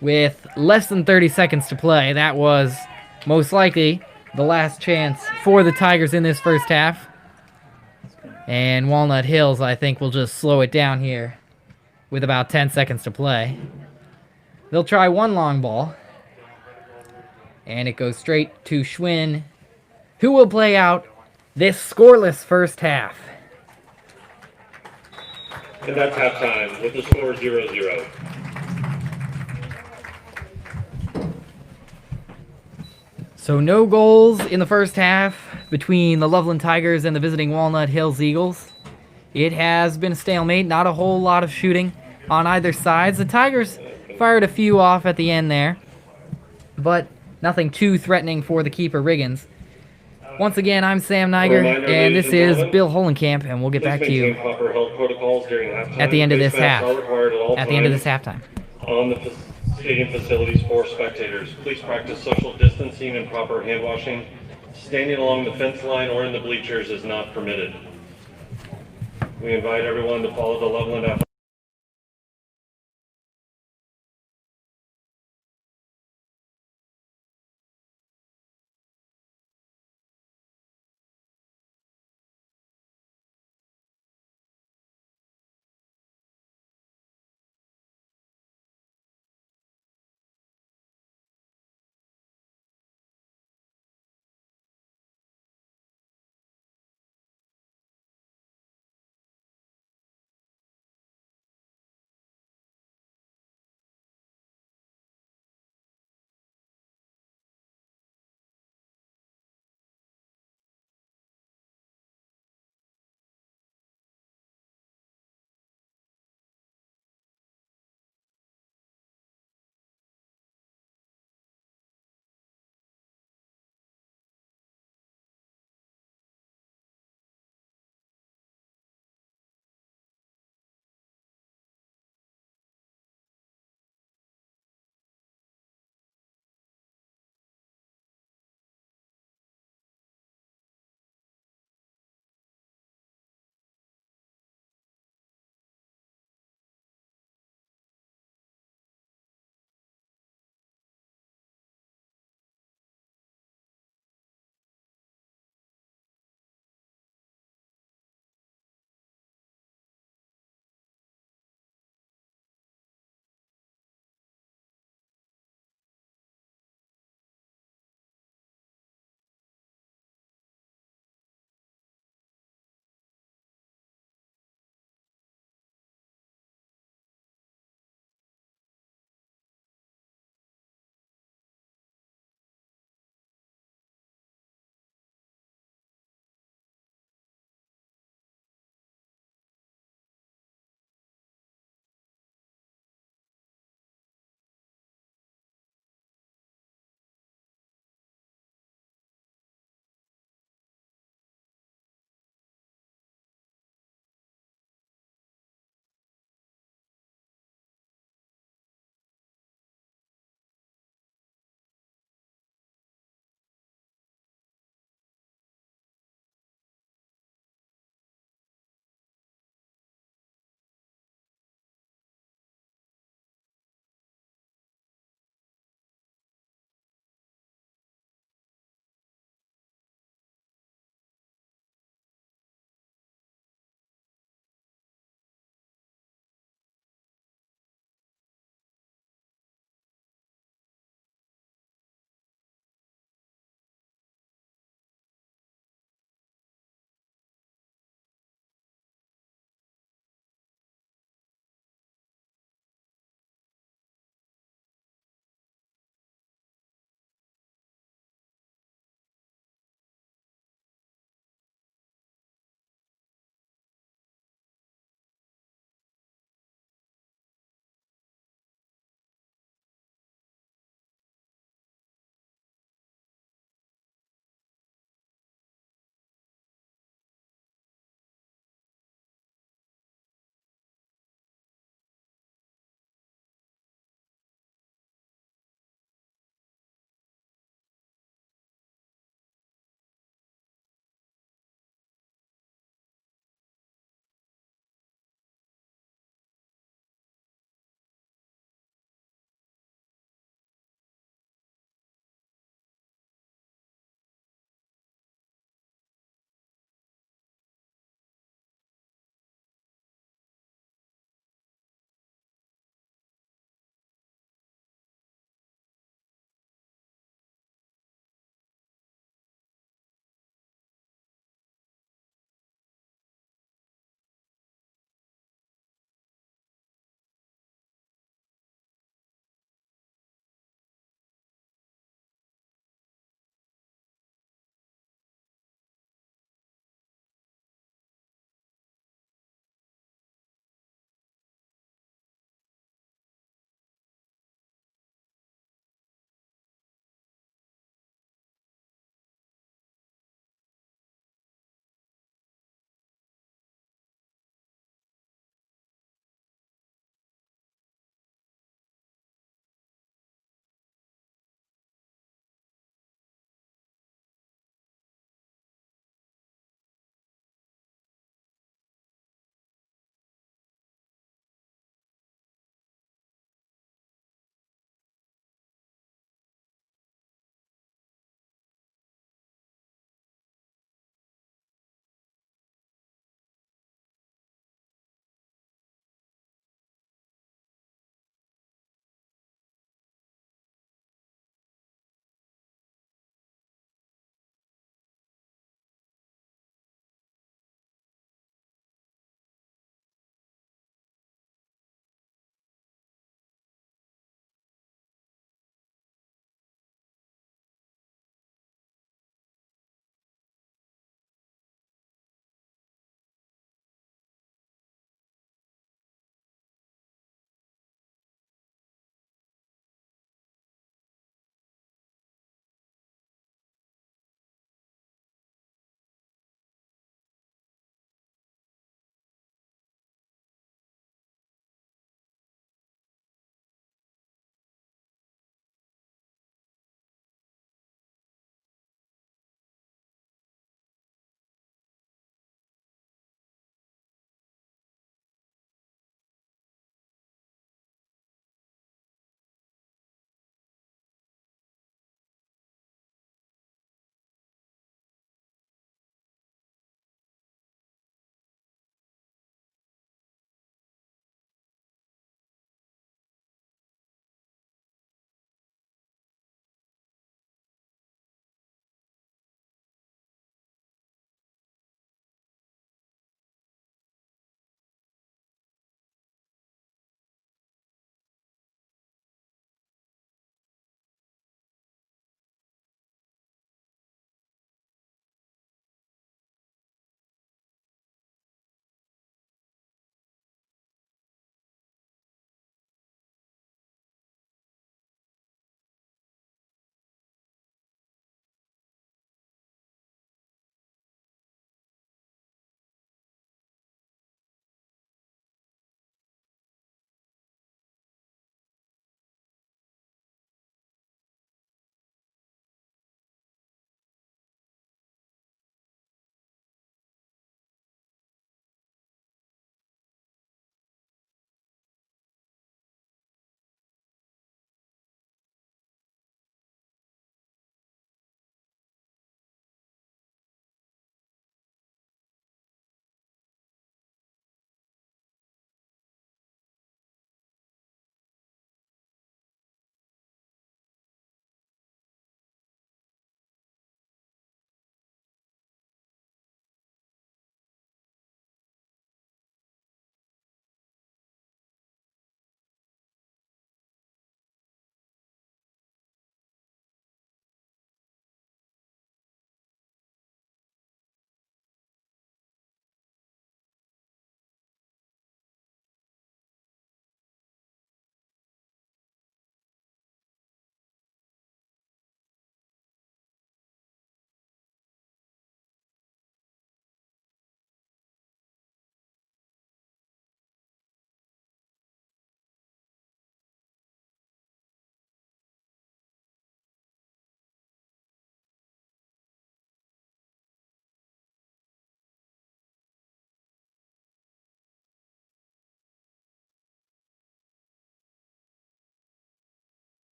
With less than 30 seconds to play, that was most likely the last chance for the Tigers in this first half. And Walnut Hills, I think, will just slow it down here with about 10 seconds to play. They'll try one long ball. And it goes straight to Schwinn, who will play out this scoreless first half. And that's halftime with the score 0-0. So no goals in the first half between the Loveland Tigers and the visiting Walnut Hills Eagles. It has been a stalemate, not a whole lot of shooting on either side. The Tigers fired a few off at the end there, but nothing too threatening for the keeper, Riggins. Once again, I'm Sam Niger, and this is Bill Holenkamp, and we'll get back to you Proper health protocols during halftime. at the end of this Face masks half. are required at all At the end of times this halftime. on the stadium facilities for spectators. Please practice social distancing and proper hand washing. Standing along the fence line or in the bleachers is not permitted. We invite everyone to follow the Loveland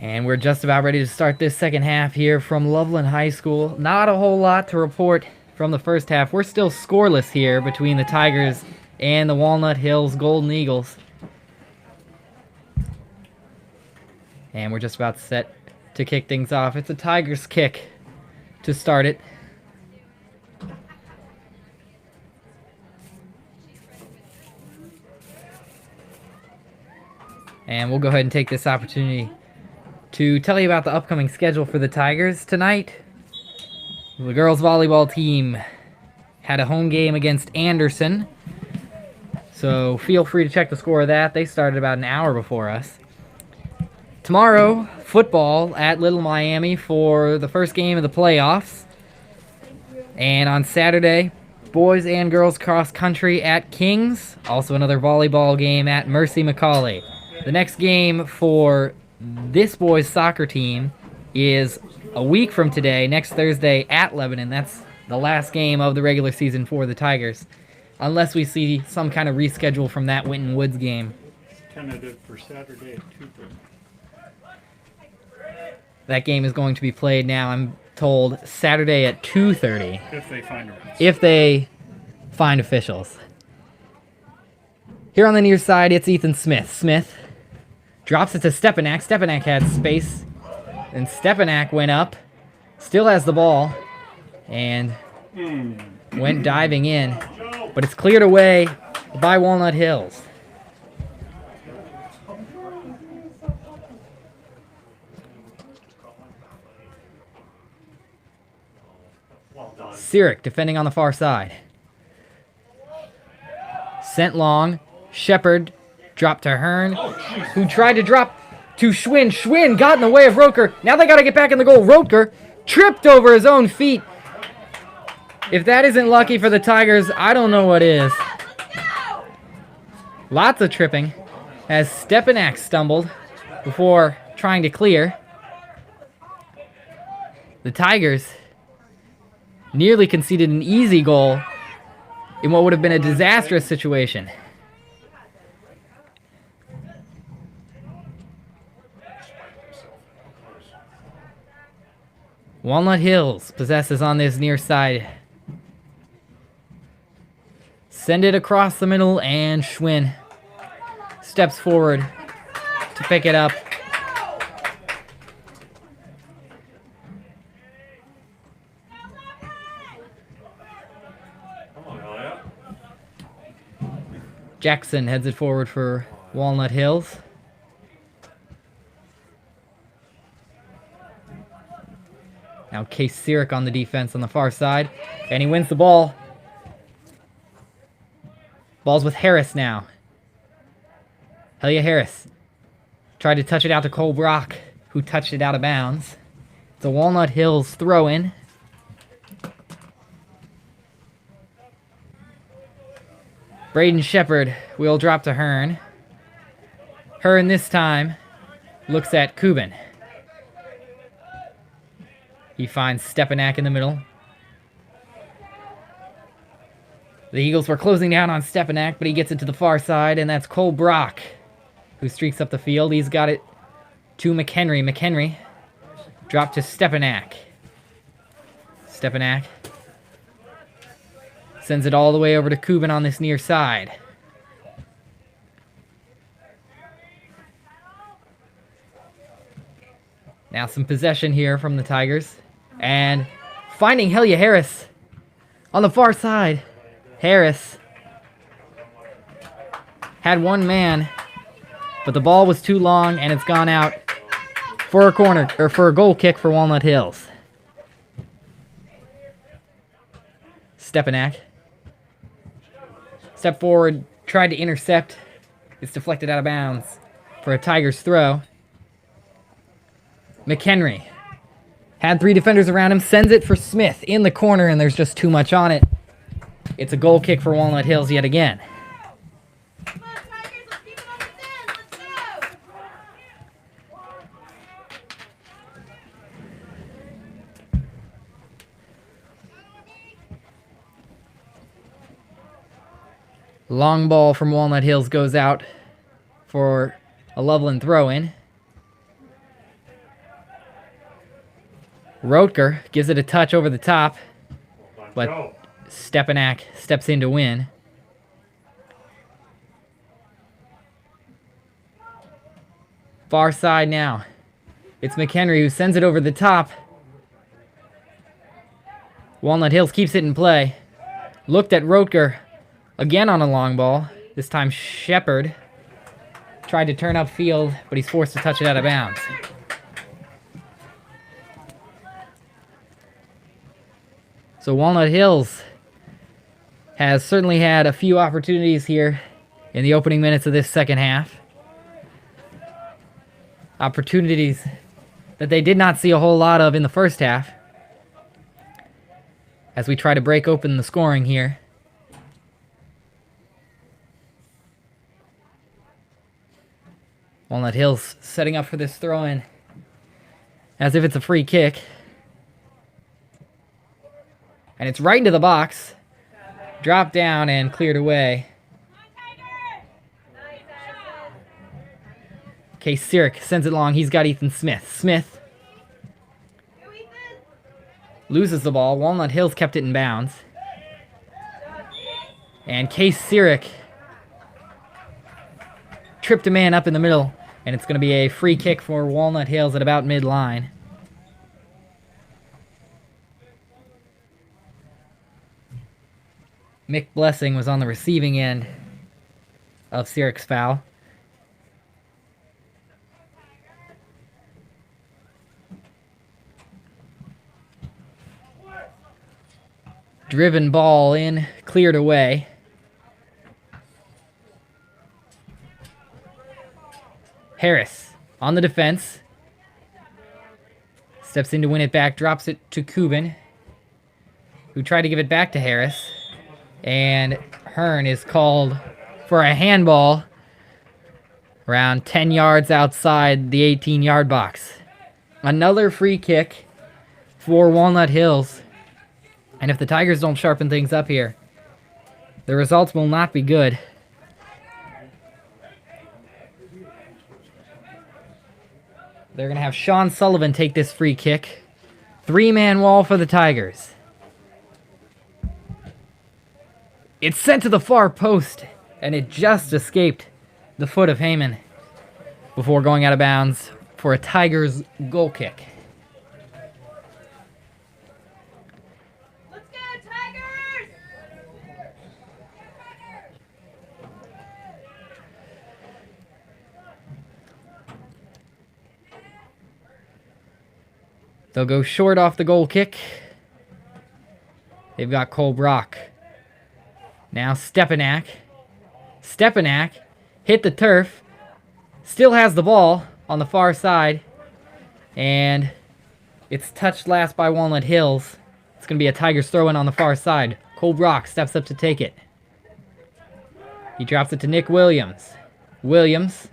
And we're just about ready to start this second half here from Loveland High School. Not a whole lot to report from the first half. We're still scoreless here between the Tigers and the Walnut Hills Golden Eagles. And we're just about set to kick things off. It's a Tigers kick to start it. And we'll go ahead and take this opportunity to tell you about the upcoming schedule for the Tigers tonight. The girls volleyball team had a home game against Anderson, so feel free to check the score of that. They started about an hour before us. Tomorrow, football at Little Miami for the first game of the playoffs. And on Saturday, boys and girls cross country at Kings. Also another volleyball game at Mercy McCauley. The next game for this boys soccer team is a week from today, next Thursday at Lebanon. That's the last game of the regular season for the Tigers, unless we see some kind of reschedule from that Winton Woods game. Tentative for Saturday at 2:30. That game is going to be played now, I'm told, Saturday at 2:30. If they find her. If they find officials. Here on the near side, it's Ethan Smith. Smith drops it to Stepanak. Stepanak had space. And Stepanak went up. Still has the ball. And went diving in. But it's cleared away by Walnut Hills. Sirik defending on the far side. Sent long. Shepard dropped to Hearn, who tried to drop to Schwinn. Schwinn got in the way of Roker. Now they got to get back in the goal. Roker tripped over his own feet. If that isn't lucky for the Tigers, I don't know what is. Lots of tripping as Stepanak stumbled before trying to clear. The Tigers nearly conceded an easy goal in what would have been a disastrous situation. Walnut Hills possesses on this near side. Send it across the middle, and Schwinn steps forward to pick it up. Jackson heads it forward for Walnut Hills. Now Case Sirik on the defense on the far side. And he wins the ball. Ball's with Harris now. Helia Harris tried to touch it out to Cole Brock, who touched it out of bounds. It's a Walnut Hills throw-in. Braden Shepard will drop to Hearn. Hearn this time looks at Kubin. He finds Stepanak in the middle. The Eagles were closing down on Stepanak, but he gets it to the far side, and that's Cole Brock, who streaks up the field. He's got it to McHenry. McHenry dropped to Stepanak. Stepanak sends it all the way over to Kubin on this near side. Now some possession here from the Tigers. And finding Helia Harris on the far side. Harris had one man, but the ball was too long and it's gone out for a corner, or for a goal kick for Walnut Hills. Stepanak. Step forward, tried to intercept. It's deflected out of bounds for a Tigers throw. McHenry had three defenders around him, sends it for Smith in the corner, and there's just too much on it. It's a goal kick for Walnut Hills yet again. Come on, Tigers, let's keep it on the fin. Let's go. Long ball from Walnut Hills goes out for a Loveland throw-in. Rotker gives it a touch over the top, but Go. Stepanak steps in to win. Far side now. It's McHenry who sends it over the top. Walnut Hills keeps it in play. Looked at Rotker again on a long ball. This time Shepard tried to turn upfield, but he's forced to touch it out of bounds. So Walnut Hills has certainly had a few opportunities here in the opening minutes of this second half. Opportunities that they did not see a whole lot of in the first half, as we try to break open the scoring here. Walnut Hills setting up for this throw-in as if it's a free kick. And it's right into the box. Dropped down and cleared away. Case Sirik sends it long. He's got Ethan Smith. Smith loses the ball. Walnut Hills kept it in bounds. And Case Sirik tripped a man up in the middle. And it's going to be a free kick for Walnut Hills at about midline. Mick Blessing was on the receiving end of Sirik's foul. Driven ball in, cleared away. Harris on the defense. Steps in to win it back, drops it to Kubin, who tried to give it back to Harris. And Hearn is called for a handball around 10 yards outside the 18-yard box. Another free kick for Walnut Hills. And if the Tigers don't sharpen things up here, the results will not be good. They're going to have Sean Sullivan take this free kick. 3-man wall for the Tigers. It's sent to the far post, and it just escaped the foot of Heyman before going out of bounds for a Tigers goal kick. Let's go, Tigers! They'll go short off the goal kick. They've got Cole Brock. Now Stepanak. Stepanak hit the turf. Still has the ball on the far side. And it's touched last by Walnut Hills. It's going to be a Tigers throw-in on the far side. Cole Brock steps up to take it. He drops it to Nick Williams. Williams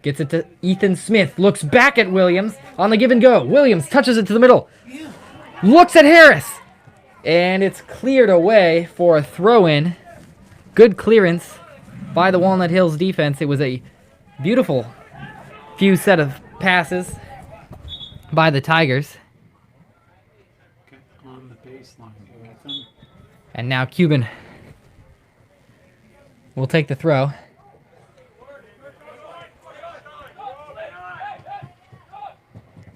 gets it to Ethan Smith. Looks back at Williams on the give and go. Williams touches it to the middle. Looks at Harris. And it's cleared away for a throw-in. Good clearance by the Walnut Hills defense. It was a beautiful few set of passes by the Tigers. On the baseline, Ethan. And now Cuban will take the throw.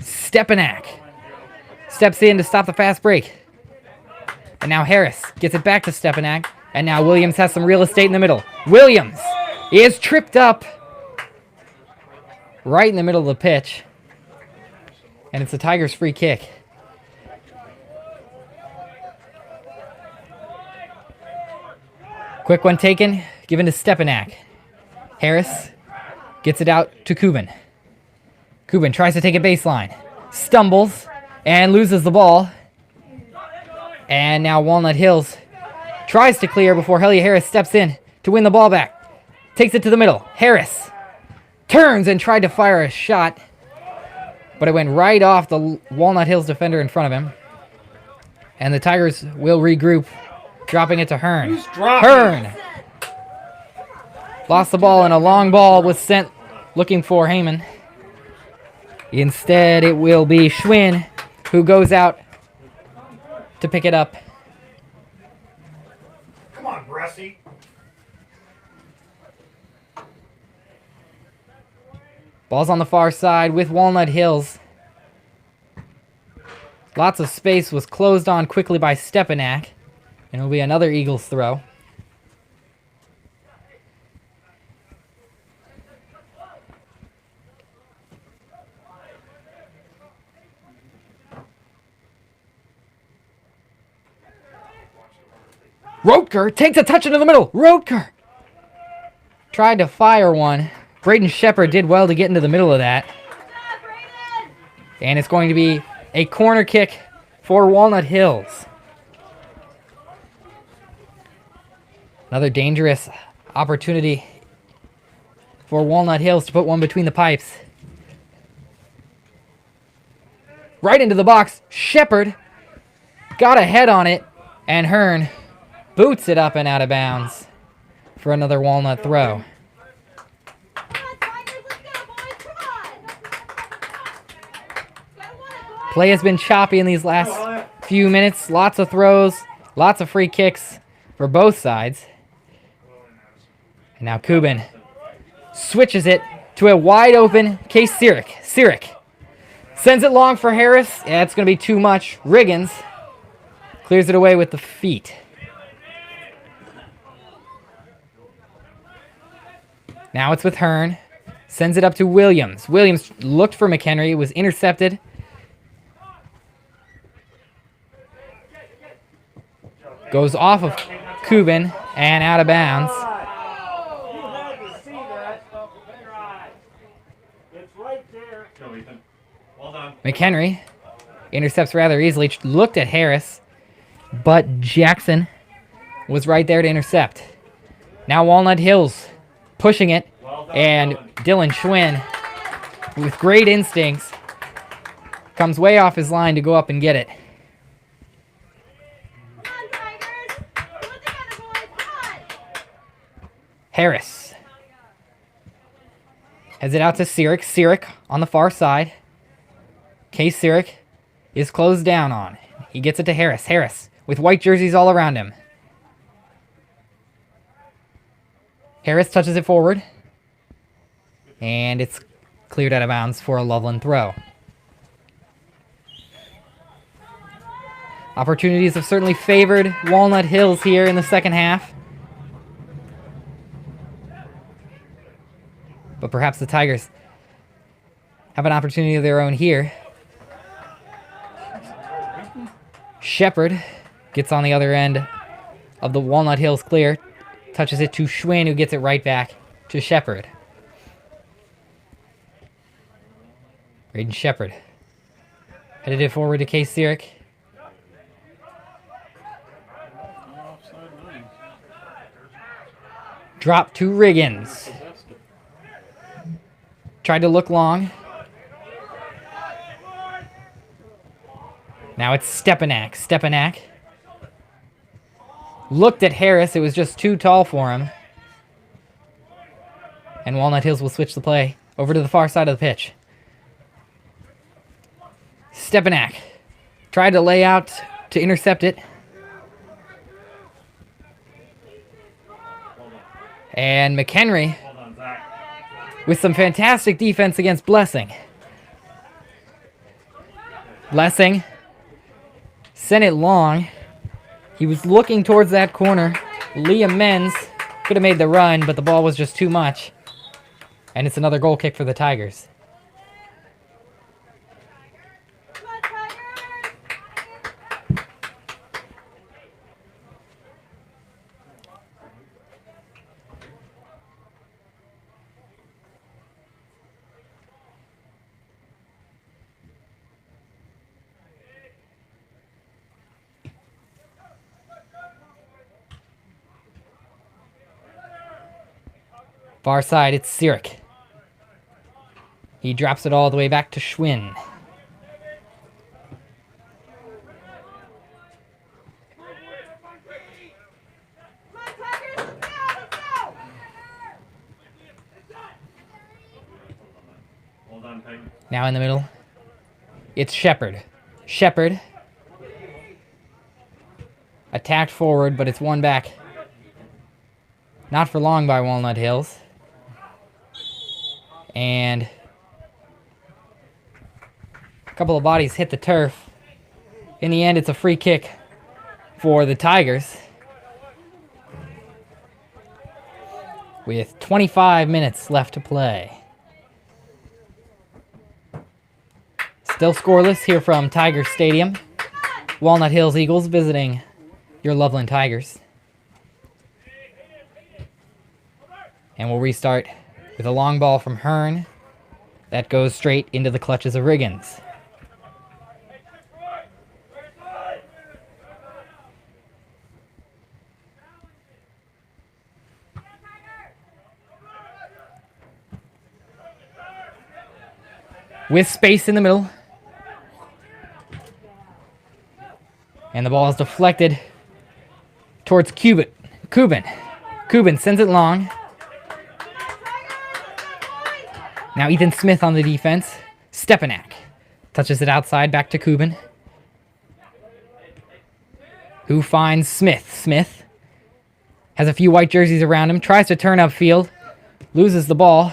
Stepanak steps in to stop the fast break. And now Harris gets it back to Stepanak. And now Williams has some real estate in the middle. Williams is tripped up right in the middle of the pitch. And it's the Tigers' free kick. Quick one taken, given to Stepanak. Harris gets it out to Kubin. Kubin tries to take it baseline. Stumbles and loses the ball. And now Walnut Hills tries to clear before Helia Harris steps in to win the ball back. Takes it to the middle. Harris turns and tried to fire a shot, but it went right off the Walnut Hills defender in front of him. And the Tigers will regroup, dropping it to Hearn. Hearn lost the ball, and a long ball was sent looking for Heyman. Instead, it will be Schwinn who goes out to pick it up. Come on, Bressie. Ball's on the far side with Walnut Hills. Lots of space was closed on quickly by Stepanak. And it'll be another Eagles throw. Rotker takes a touch into the middle. Rotker tried to fire one. Braden Shepard did well to get into the middle of that. And it's going to be a corner kick for Walnut Hills. Another dangerous opportunity for Walnut Hills to put one between the pipes. Right into the box. Shepard got a head on it, and Hearn boots it up and out of bounds for another Walnut throw. Come on, Tigers, let's go, boys. Come on. Play has been choppy in these last few minutes. Lots of throws, lots of free kicks for both sides. And now Kubin switches it to a wide open Case Sirik. Sirik sends it long for Harris. Yeah, it's going to be too much. Riggins clears it away with the feet. Now it's with Hearn. Sends it up to Williams. Williams looked for McHenry. It was intercepted. Goes off of Kubin and out of bounds. McHenry intercepts rather easily. Looked at Harris, but Jackson was right there to intercept. Now Walnut Hills pushing it, and Dylan Schwinn, with great instincts, comes way off his line to go up and get it. Come on, Tigers. Do it together, boys. Come on. Harris heads it out to Sirik. Sirik on the far side. Case Sirik is closed down on. He gets it to Harris. Harris with white jerseys all around him. Harris touches it forward. And it's cleared out of bounds for a Loveland throw. Opportunities have certainly favored Walnut Hills here in the second half. But perhaps the Tigers have an opportunity of their own here. Shepard gets on the other end of the Walnut Hills clear. Touches it to Schwinn, who gets it right back to Shepard. Braden Shepard headed it forward to Case Sirik. Drop to Riggins. Tried to look long. Now it's Stepanak. Stepanak looked at Harris. It was just too tall for him. And Walnut Hills will switch the play over to the far side of the pitch. Stepanak tried to lay out to intercept it. And McHenry with some fantastic defense against Blessing. Blessing sent it long. He was looking towards that corner. Liam Menz could have made the run, but the ball was just too much. And it's another goal kick for the Tigers. Come on, Tigers. Far side, it's Sirik. He drops it all the way back to Schwinn. Come on, Tigers. Let's go. Let's go. Hold on, Peg. Now in the middle, it's Shepard. Shepard. Attacked forward, but it's won back. Not for long by Walnut Hills. And a couple of bodies hit the turf. In the end, it's a free kick for the Tigers. With 25 minutes left to play. Still scoreless here from Tiger Stadium. Walnut Hills Eagles visiting your Loveland Tigers. And we'll restart with a long ball from Hearn. That goes straight into the clutches of Riggins. With space in the middle. And the ball is deflected towards Cuban. Cuban sends it long. Now Ethan Smith on the defense. Stepanak touches it outside, back to Cuban. Who finds Smith. Smith has a few white jerseys around him. Tries to turn upfield. Loses the ball.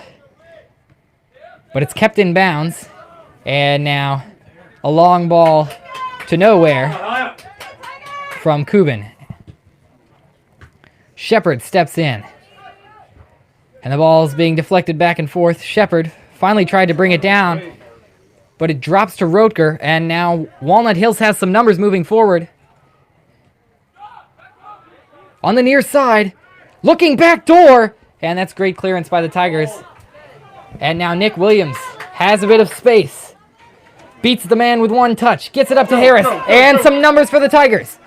But it's kept in bounds. And now a long ball to nowhere from Cuban. Shepard steps in. And the ball is being deflected back and forth. Shepard finally tried to bring it down. But it drops to Rotker. And now Walnut Hills has some numbers moving forward. On the near side. Looking back door. And that's great clearance by the Tigers. And now Nick Williams has a bit of space. Beats the man with one touch. Gets it up to Harris. And some numbers for the Tigers.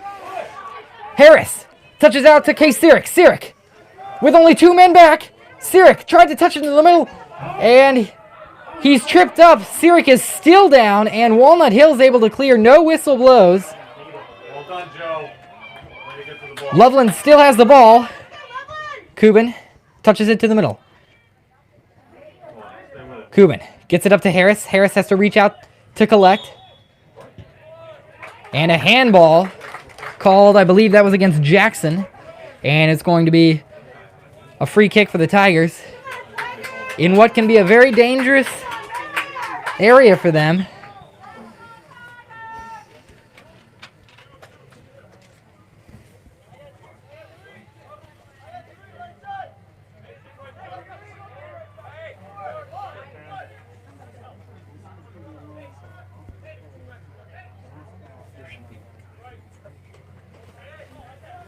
Harris touches out to Case Sirik. Sirik with only 2 men back. Sirik tried to touch it into the middle. And he's tripped up. Sirik is still down. And Walnut Hills able to clear. No whistle blows. Well done, Joe. Way to get to the ball. Loveland still has the ball. Cuban touches it to the middle. Cuban gets it up to Harris. Harris has to reach out to collect. And a handball called, I believe that was against Jackson. And it's going to be a free kick for the Tigers in what can be a very dangerous area for them.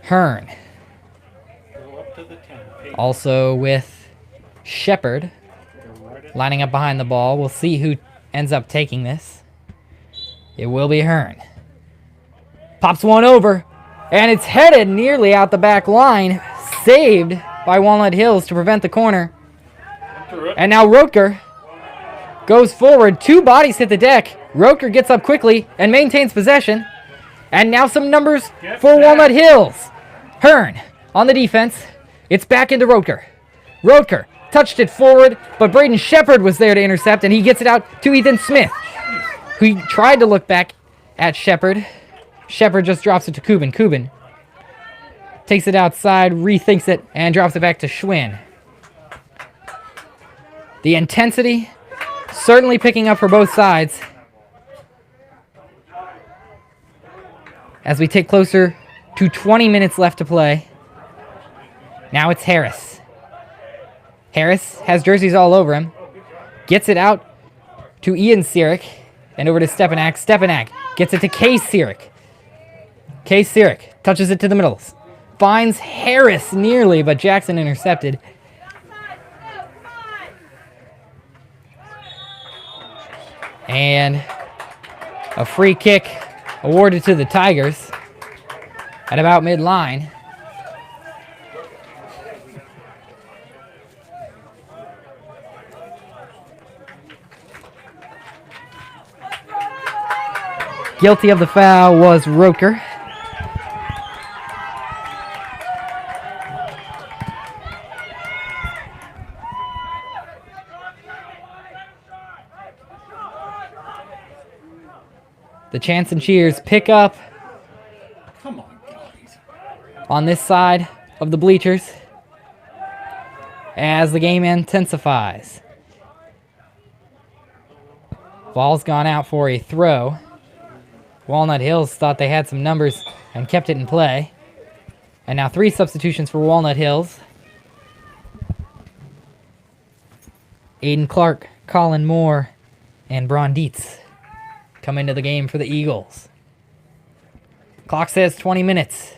Hearn. Also with Shepard lining up behind the ball. We'll see who ends up taking this. It will be Hearn. Pops one over, and it's headed nearly out the back line. Saved by Walnut Hills to prevent the corner. And now Rotker goes forward. 2 bodies hit the deck. Rotker gets up quickly and maintains possession. And now some numbers for Walnut Hills. Hearn on the defense. It's back into Rotker. Rotker touched it forward, but Braden Shepard was there to intercept, and he gets it out to Ethan Smith, who tried to look back at Shepard. Shepard just drops it to Cuban. Cuban takes it outside, rethinks it, and drops it back to Schwinn. The intensity certainly picking up for both sides as we take closer to 20 minutes left to play. Now it's Harris. Harris has jerseys all over him. Gets it out to Ian Sirik and over to Stepanak. Stepanak gets it to Case Sirik. Case Sirik touches it to the middle. Finds Harris nearly, but Jackson intercepted. And a free kick awarded to the Tigers at about midline. Guilty of the foul was Rotker. The The chants and cheers pick up Come on, guys. on this side of the bleachers as the game intensifies. Ball's gone out for a throw. Walnut Hills thought they had some numbers and kept it in play. And now 3 substitutions for Walnut Hills. Aiden Clark, Colin Moore, and Braun Dietz come into the game for the Eagles. Clock says 20 minutes.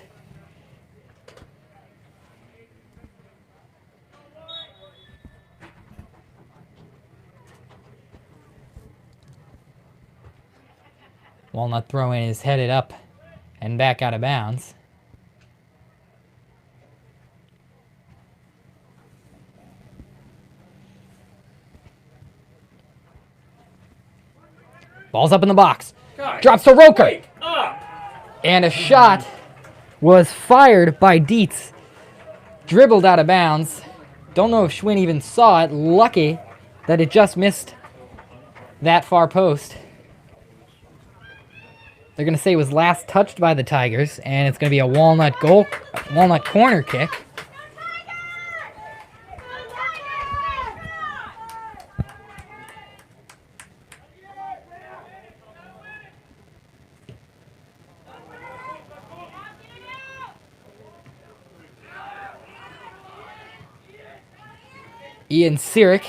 Walnut throw-in is headed up and back out of bounds. Ball's up in the box. Drops to Roker. And a shot was fired by Dietz. Dribbled out of bounds. Don't know if Schwinn even saw it. Lucky that it just missed that far post. They're going to say it was last touched by the Tigers, and it's going to be a Walnut corner kick. Ian Sirik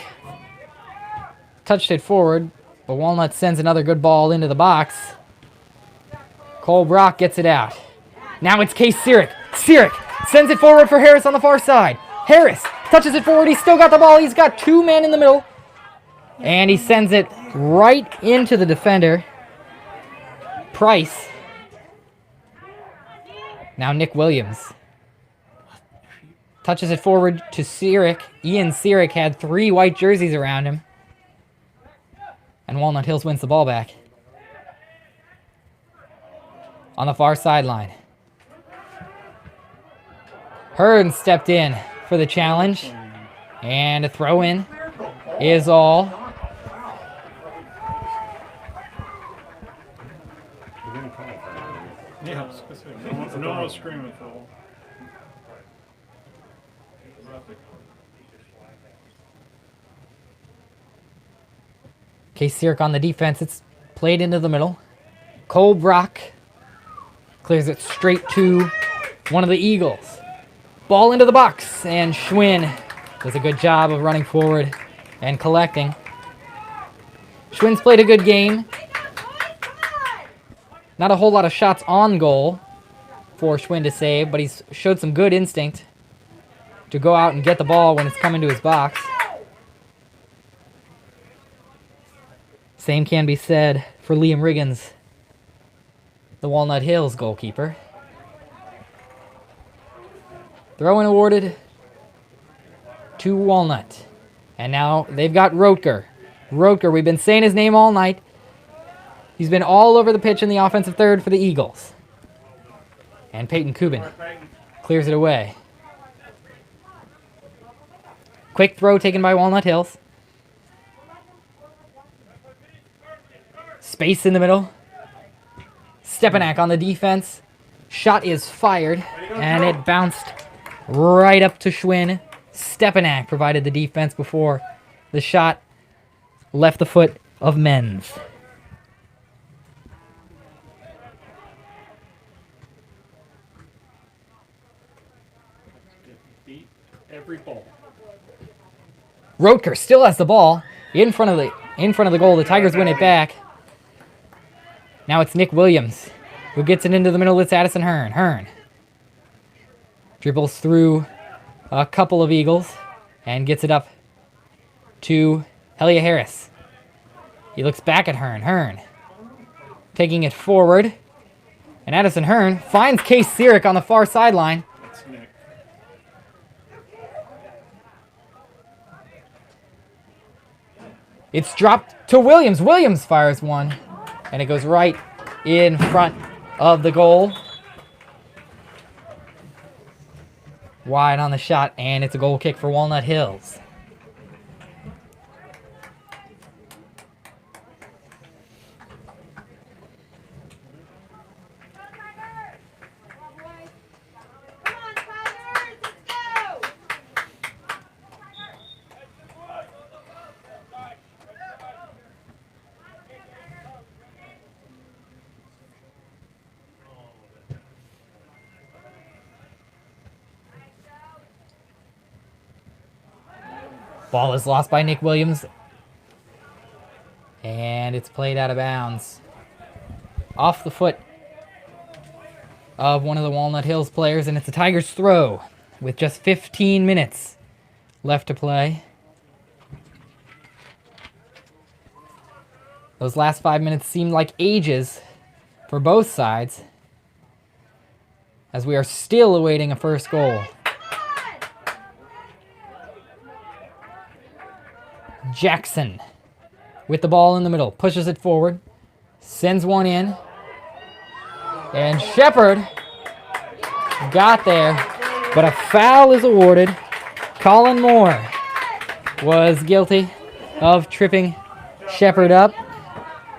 touched it forward, but Walnut sends another good ball into the box. Cole Brock gets it out. Now it's Case Sirik. Sirik sends it forward for Harris on the far side. Harris touches it forward. He's still got the ball. He's got 2 men in the middle. And he sends it right into the defender, Price. Now Nick Williams touches it forward to Sirik. Ian Sirik had 3 white jerseys around him. And Walnut Hills wins the ball back. On the far sideline. Hearn stepped in for the challenge. And a throw-in is all. Yeah, specific. No more screaming for all. Case Sirik on the defense. It's played into the middle. Cole Brock clears it straight to one of the Eagles. Ball into the box, and Schwinn does a good job of running forward and collecting. Schwinn's played a good game. Not a whole lot of shots on goal for Schwinn to save, but he's showed some good instinct to go out and get the ball when it's coming to his box. Same can be said for Liam Riggins, the Walnut Hills goalkeeper. Throw-in awarded to Walnut. And now they've got Rotker. Rotker, we've been saying his name all night. He's been all over the pitch in the offensive third for the Eagles. And Peyton Kubin clears it away. Quick throw taken by Walnut Hills. Space in the middle. Stepanak on the defense. Shot is fired, and it bounced right up to Schwinn. Stepanak provided the defense before the shot left the foot of Menz. Beat every ball. Rotker still has the ball in front of the goal. The Tigers win it back. Now it's Nick Williams who gets it into the middle. It's Addison Hearn. Hearn dribbles through a couple of Eagles and gets it up to Helia Harris. He looks back at Hearn. Hearn taking it forward. And Addison Hearn finds Case Sirik on the far sideline. That's Nick. It's dropped to Williams. Williams fires one. And it goes right in front of the goal. Wide on the shot, and it's a goal kick for Walnut Hills. Ball is lost by Nick Williams. And it's played out of bounds. Off the foot of one of the Walnut Hills players, and it's a Tigers throw with just 15 minutes left to play. Those last 5 minutes seemed like ages for both sides, as we are still awaiting a first goal. Jackson with the ball in the middle, pushes it forward, sends one in, and Shepard got there, but a foul is awarded. Colin Moore was guilty of tripping Shepard up,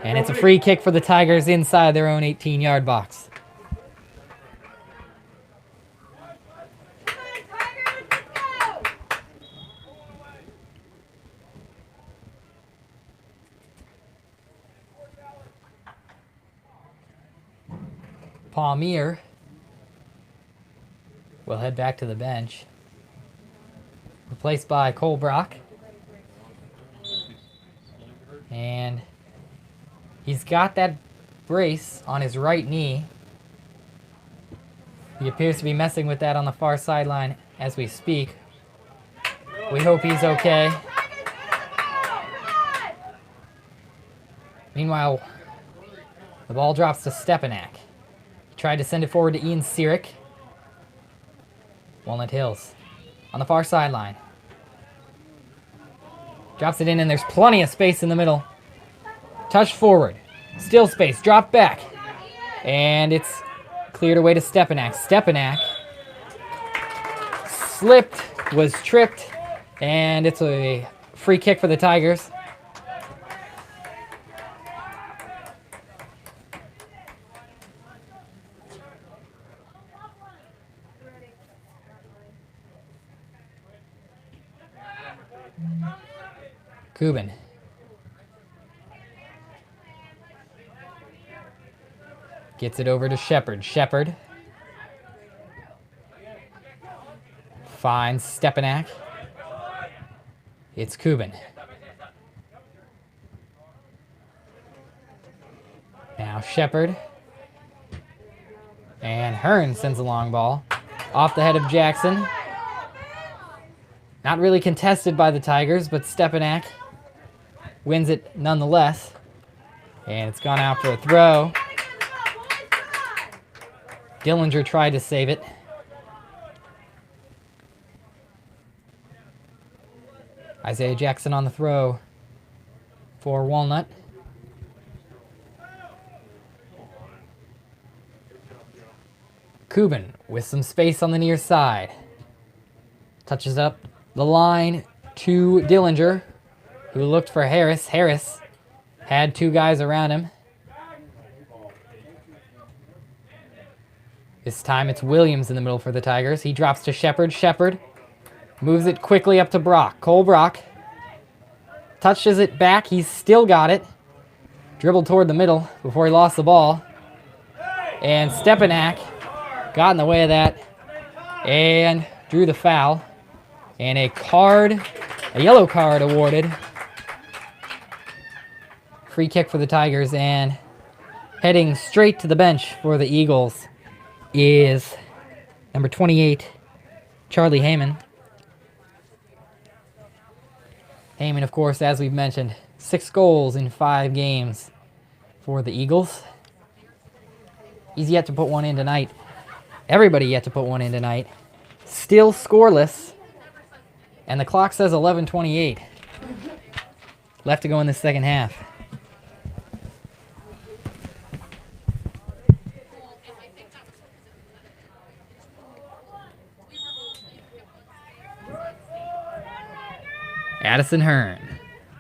and it's a free kick for the Tigers inside their own 18-yard box. Palmier will head back to the bench, replaced by Cole Brock. And he's got that brace on his right knee. He appears to be messing with that on the far sideline as we speak. We hope he's okay. Meanwhile, the ball drops to Stepanak. Tried to send it forward to Ian Sirik. Walnut Hills on the far sideline. Drops it in, and there's plenty of space in the middle. Touch forward. Still space. Drop back. And it's cleared away to Stepanak. Stepanak slipped, was tripped, and it's a free kick for the Tigers. Kubin. Gets it over to Shepard. Shepard finds Stepanak. It's Kubin. Now Shepard. And Hearn sends a long ball off the head of Jackson. Not really contested by the Tigers, but Stepanak wins it nonetheless. And it's gone out for a throw. Dillinger tried to save it. Isaiah Jackson on the throw for Walnut. Kubin with some space on the near side. Touches up the line to Dillinger, who looked for Harris. Harris had two guys around him. This time it's Williams in the middle for the Tigers. He drops to Shepard. Shepard moves it quickly up to Brock. Cole Brock touches it back. He's still got it. Dribbled toward the middle before he lost the ball. And Stepanak got in the way of that and drew the foul. And a yellow card awarded. Free kick for the Tigers, and heading straight to the bench for the Eagles is number 28, Charlie Heyman. Heyman, of course, as we've mentioned, 6 goals in 5 games for the Eagles. He's yet to put one in tonight. Everybody yet to put one in tonight. Still scoreless. And the clock says 11:28 left to go in the second half. Addison Hearn,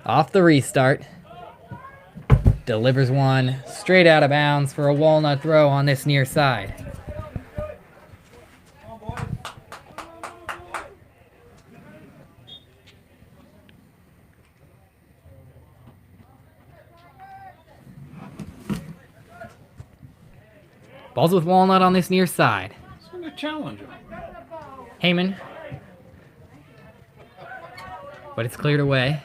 off the restart, delivers one straight out of bounds for a Walnut throw on this near side. Ball's with Walnut on this near side. It's going to challenge him. Heyman but it's cleared away.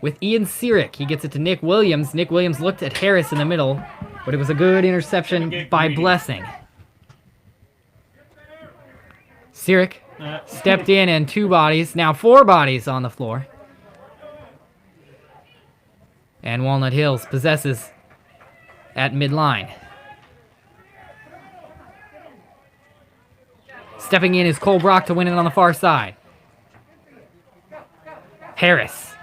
With Ian Sirik, he gets it to Nick Williams. Nick Williams looked at Harris in the middle, but it was a good interception by Blessing. Sirik stepped in and 2 bodies, now 4 bodies on the floor. And Walnut Hills possesses at midline. Stepping in is Cole Brock to win it on the far side. Harris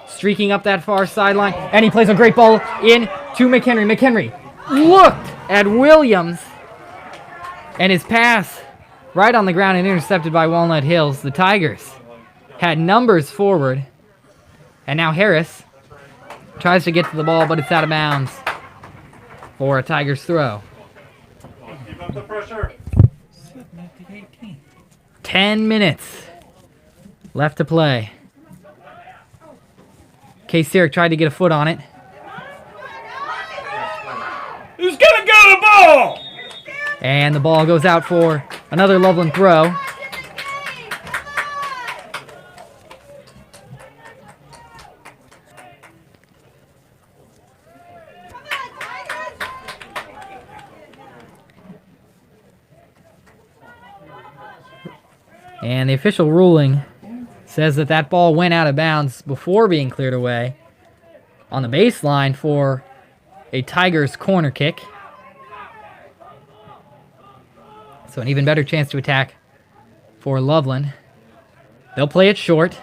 streaking up that far sideline, and he plays a great ball in to McHenry. McHenry looked at Williams, and his pass right on the ground and intercepted by Walnut Hills. The Tigers had numbers forward, and now Harris tries to get to the ball, but it's out of bounds for a Tigers throw. Keep up the pressure. 10 minutes left to play. Case Sirik tried to get a foot on it. Who's gonna get the ball? And the ball goes out for another Loveland throw. And the official ruling says that that ball went out of bounds before being cleared away on the baseline for a Tigers corner kick. So an even better chance to attack for Loveland. They'll play it short,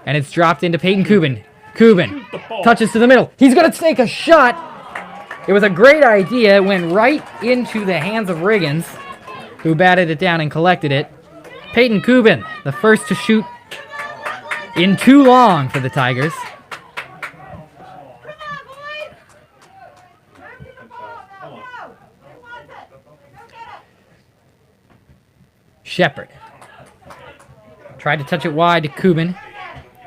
and it's dropped into Peyton Kubin. Kubin touches to the middle. He's going to take a shot. It was a great idea. It went right into the hands of Riggins, who batted it down and collected it. Peyton Kubin, the first to shoot in too long for the Tigers. Shepard tried to touch it wide to Kubin.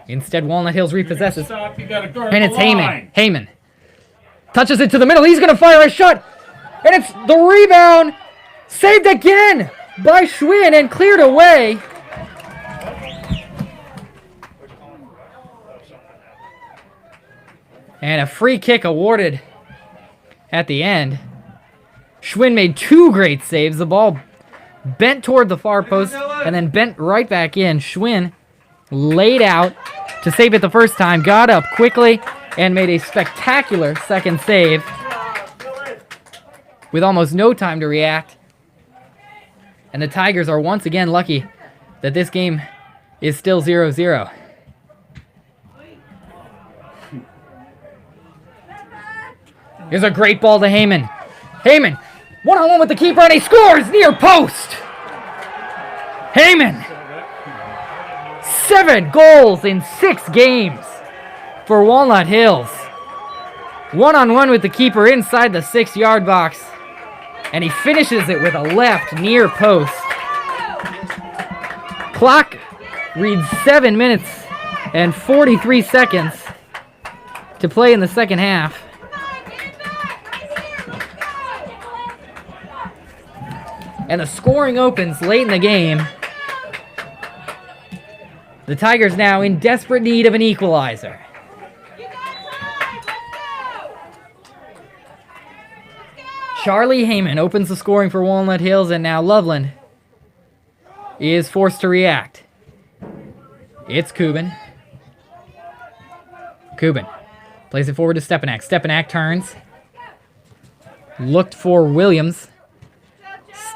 Instead, Walnut Hills repossesses. Stop, you gotta guard And it's the line. Heyman. Touches it to the middle. He's going to fire a shot. And it's the rebound. Saved again by Schwinn and cleared away. And a free kick awarded at the end. Schwinn made 2 great saves. The ball bent toward the far post and then bent right back in. Schwinn laid out to save it the first time, got up quickly, and made a spectacular second save with almost no time to react. And the Tigers are once again lucky that this game is still 0-0. Here's a great ball to Heyman. Heyman, one-on-one with the keeper, and he scores near post. Heyman, 7 goals in 6 games for Walnut Hills. One-on-one with the keeper inside the 6-yard box, and he finishes it with a left near post. Clock reads 7 minutes and 43 seconds to play in the second half. And the scoring opens late in the game. The Tigers now in desperate need of an equalizer. Charlie Heyman opens the scoring for Walnut Hills, and now Loveland is forced to react. It's Kubin. Kubin plays it forward to Stepanak. Stepanak turns. Looked for Williams.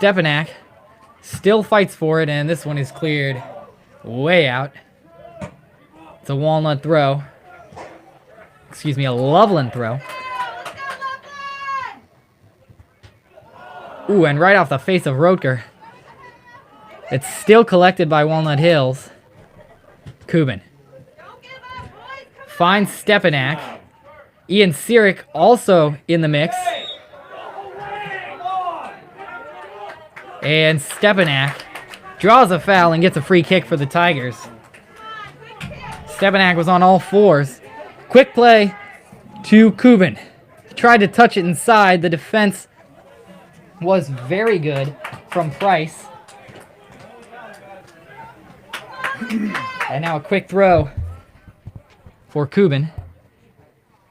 Stepanak still fights for it, and this one is cleared way out. It's a Walnut throw. Excuse me, a Loveland throw. Ooh, and right off the face of Rotker. It's still collected by Walnut Hills. Kubin finds Stepanak. Ian Sirik also in the mix. And Stepanak draws a foul and gets a free kick for the Tigers. Stepanak was on all fours. Quick play to Kubin. Tried to touch it inside. The defense was very good from Price. And now a quick throw for Kubin.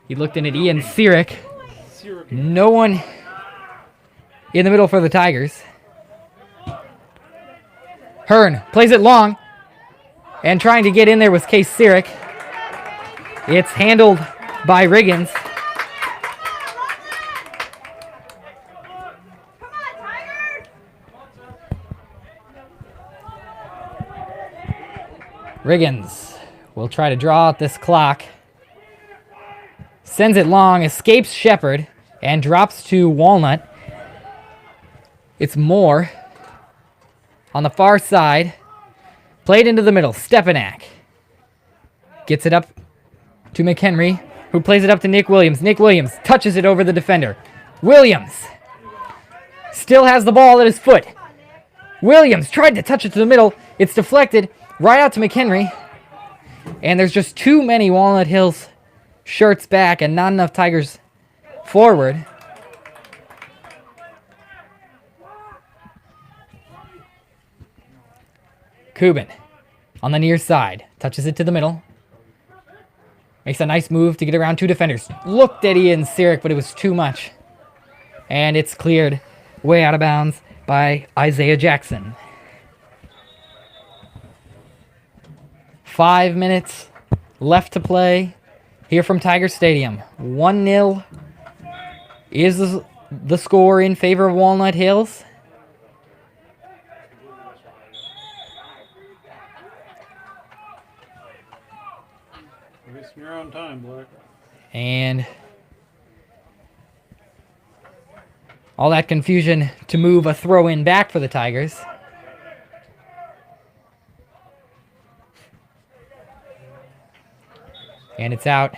He looked in at Ian Sirik. No one in the middle for the Tigers. Hearn plays it long. And trying to get in there was Case Sirik. It's handled by Riggins. Riggins will try to draw out this clock. Sends it long, escapes Shepard, and drops to Walnut. It's Moore on the far side. Played into the middle. Stepanak gets it up to McHenry, who plays it up to Nick Williams. Nick Williams touches it over the defender. Williams still has the ball at his foot. Williams tried to touch it to the middle. It's deflected right out to McHenry. And there's just too many Walnut Hills shirts back and not enough Tigers forward. Kubin on the near side. Touches it to the middle. Makes a nice move to get around two defenders. Looked at Ian Sirik, but it was too much. And it's cleared way out of bounds by Isaiah Jackson. 5 minutes left to play here from Tiger Stadium. 1-0 is the score in favor of Walnut Hills. Wasting your own time, Black. And all that confusion to move a throw-in back for the Tigers. And it's out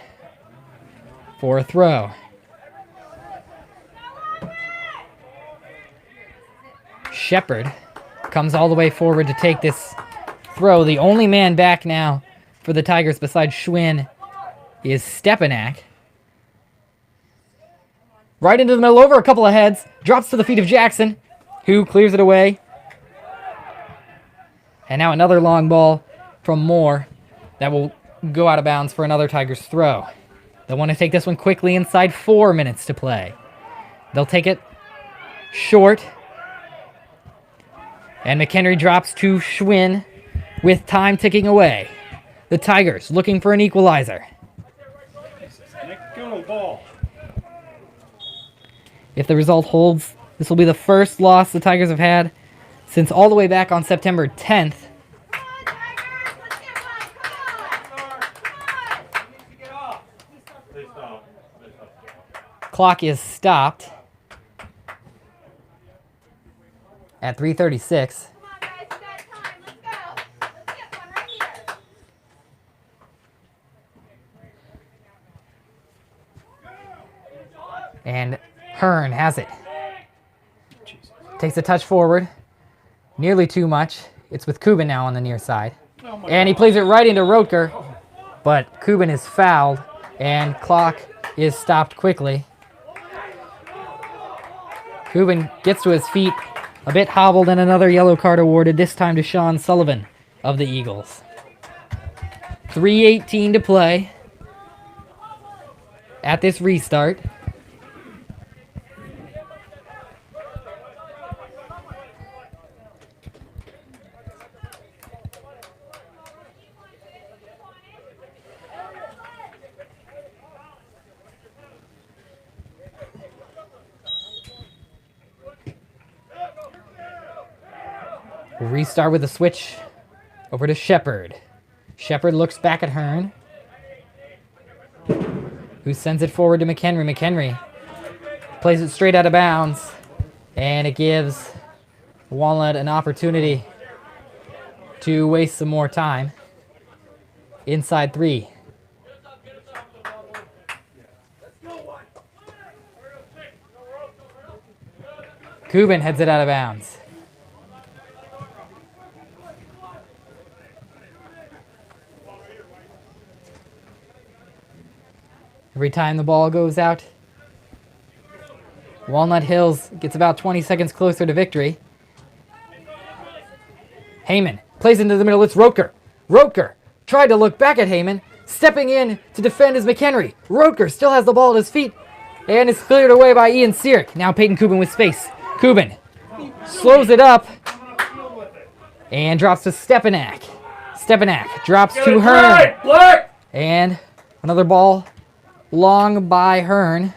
for a throw. Shepard comes all the way forward to take this throw. The only man back now for the Tigers besides Schwinn is Stepanak. Right into the middle, over a couple of heads. Drops to the feet of Jackson, who clears it away. And now another long ball from Moore that will go out of bounds for another Tigers throw. They'll want to take this one quickly inside 4 minutes to play. They'll take it short. And McHenry drops to Schwinn with time ticking away. The Tigers looking for an equalizer. Nick, go, ball. If the result holds, this will be the first loss the Tigers have had since all the way back on September 10th. Clock is stopped at 3:36. Come on, guys, you got time. Let's go. Let's get one right here. And Hearn has it. Takes a touch forward. Nearly too much. It's with Kubin now on the near side. And he plays it right into Rotker. But Kubin is fouled. And clock is stopped quickly. Kubin gets to his feet. A bit hobbled, and another yellow card awarded, this time to Sean Sullivan of the Eagles. 3:18 to play at this restart. We'll restart with a switch over to Shepard. Shepard looks back at Hearn, who sends it forward to McHenry. McHenry plays it straight out of bounds, and it gives Walnut an opportunity to waste some more time. Inside 3. Kubin heads it out of bounds. Every time the ball goes out, Walnut Hills gets about 20 seconds closer to victory. Heyman plays into the middle. It's Rotker. Rotker tried to look back at Heyman. Stepping in to defend is McHenry. Rotker still has the ball at his feet and is cleared away by Ian Sirik. Now Peyton Kubin with space. Kubin slows it up and drops to Stepanak. Stepanak drops to Hearn. And another ball long by Hearn.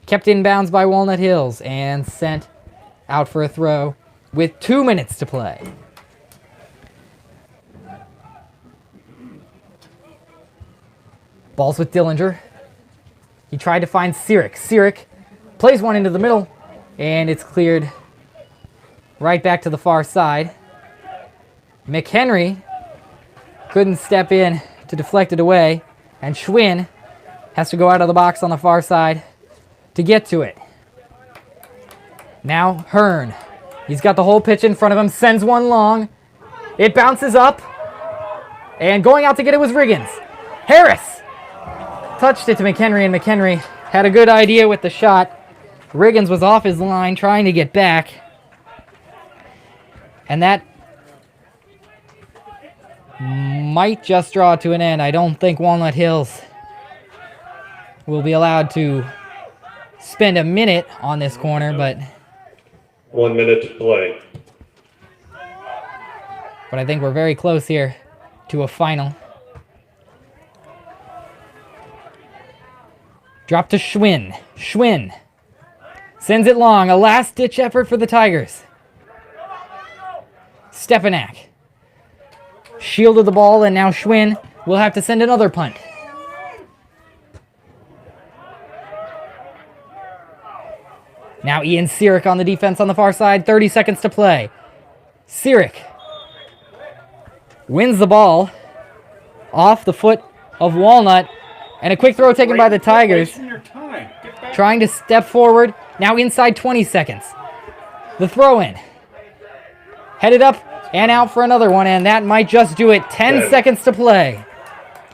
Kept in bounds by Walnut Hills and sent out for a throw with 2 minutes to play. Ball's with Dillinger. He tried to find Sirik. Sirik plays one into the middle, and it's cleared right back to the far side. McHenry couldn't step in to deflect it away, and Schwinn has to go out of the box on the far side to get to it. Now Hearn. He's got the whole pitch in front of him, sends one long. It bounces up, and going out to get it was Riggins. Harris touched it to McHenry, and McHenry had a good idea with the shot. Riggins was off his line trying to get back. And that might just draw to an end. I don't think Walnut Hills will be allowed to spend a minute on this corner, but 1 minute to play. I think we're very close here to a final. Drop to Schwinn. Schwinn sends it long. A last-ditch effort for the Tigers. Stepanak shielded the ball, and now Schwinn will have to send another punt. Now Ian Sirik on the defense on the far side. 30 seconds to play. Sirik wins the ball off the foot of Walnut. And a quick throw taken by the Tigers. Trying to step forward. Now inside 20 seconds. The throw-in. Headed up and out for another one, and that might just do it. 10 seconds to play.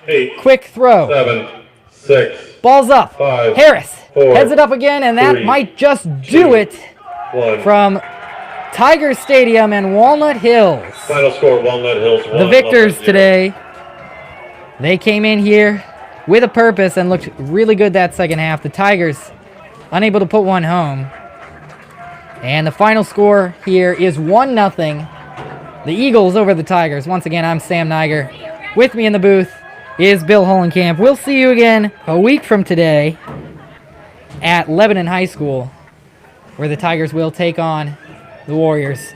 8. Quick throw. 7. 6. Ball's up. 5. Harris 4, heads it up again, and that 3, might just do 2, it 1. from Tiger Stadium and Walnut Hills. Final score, Walnut Hills 1. The victors Loveland 0. today, they came in here with a purpose and looked really good that second half. The Tigers unable to put one home. And the final score here is 1-0. The Eagles over the Tigers. Once again, I'm Sam Niger. With me in the booth is Bill Hollenkamp. We'll see you again a week from today at Lebanon High School, where the Tigers will take on the Warriors.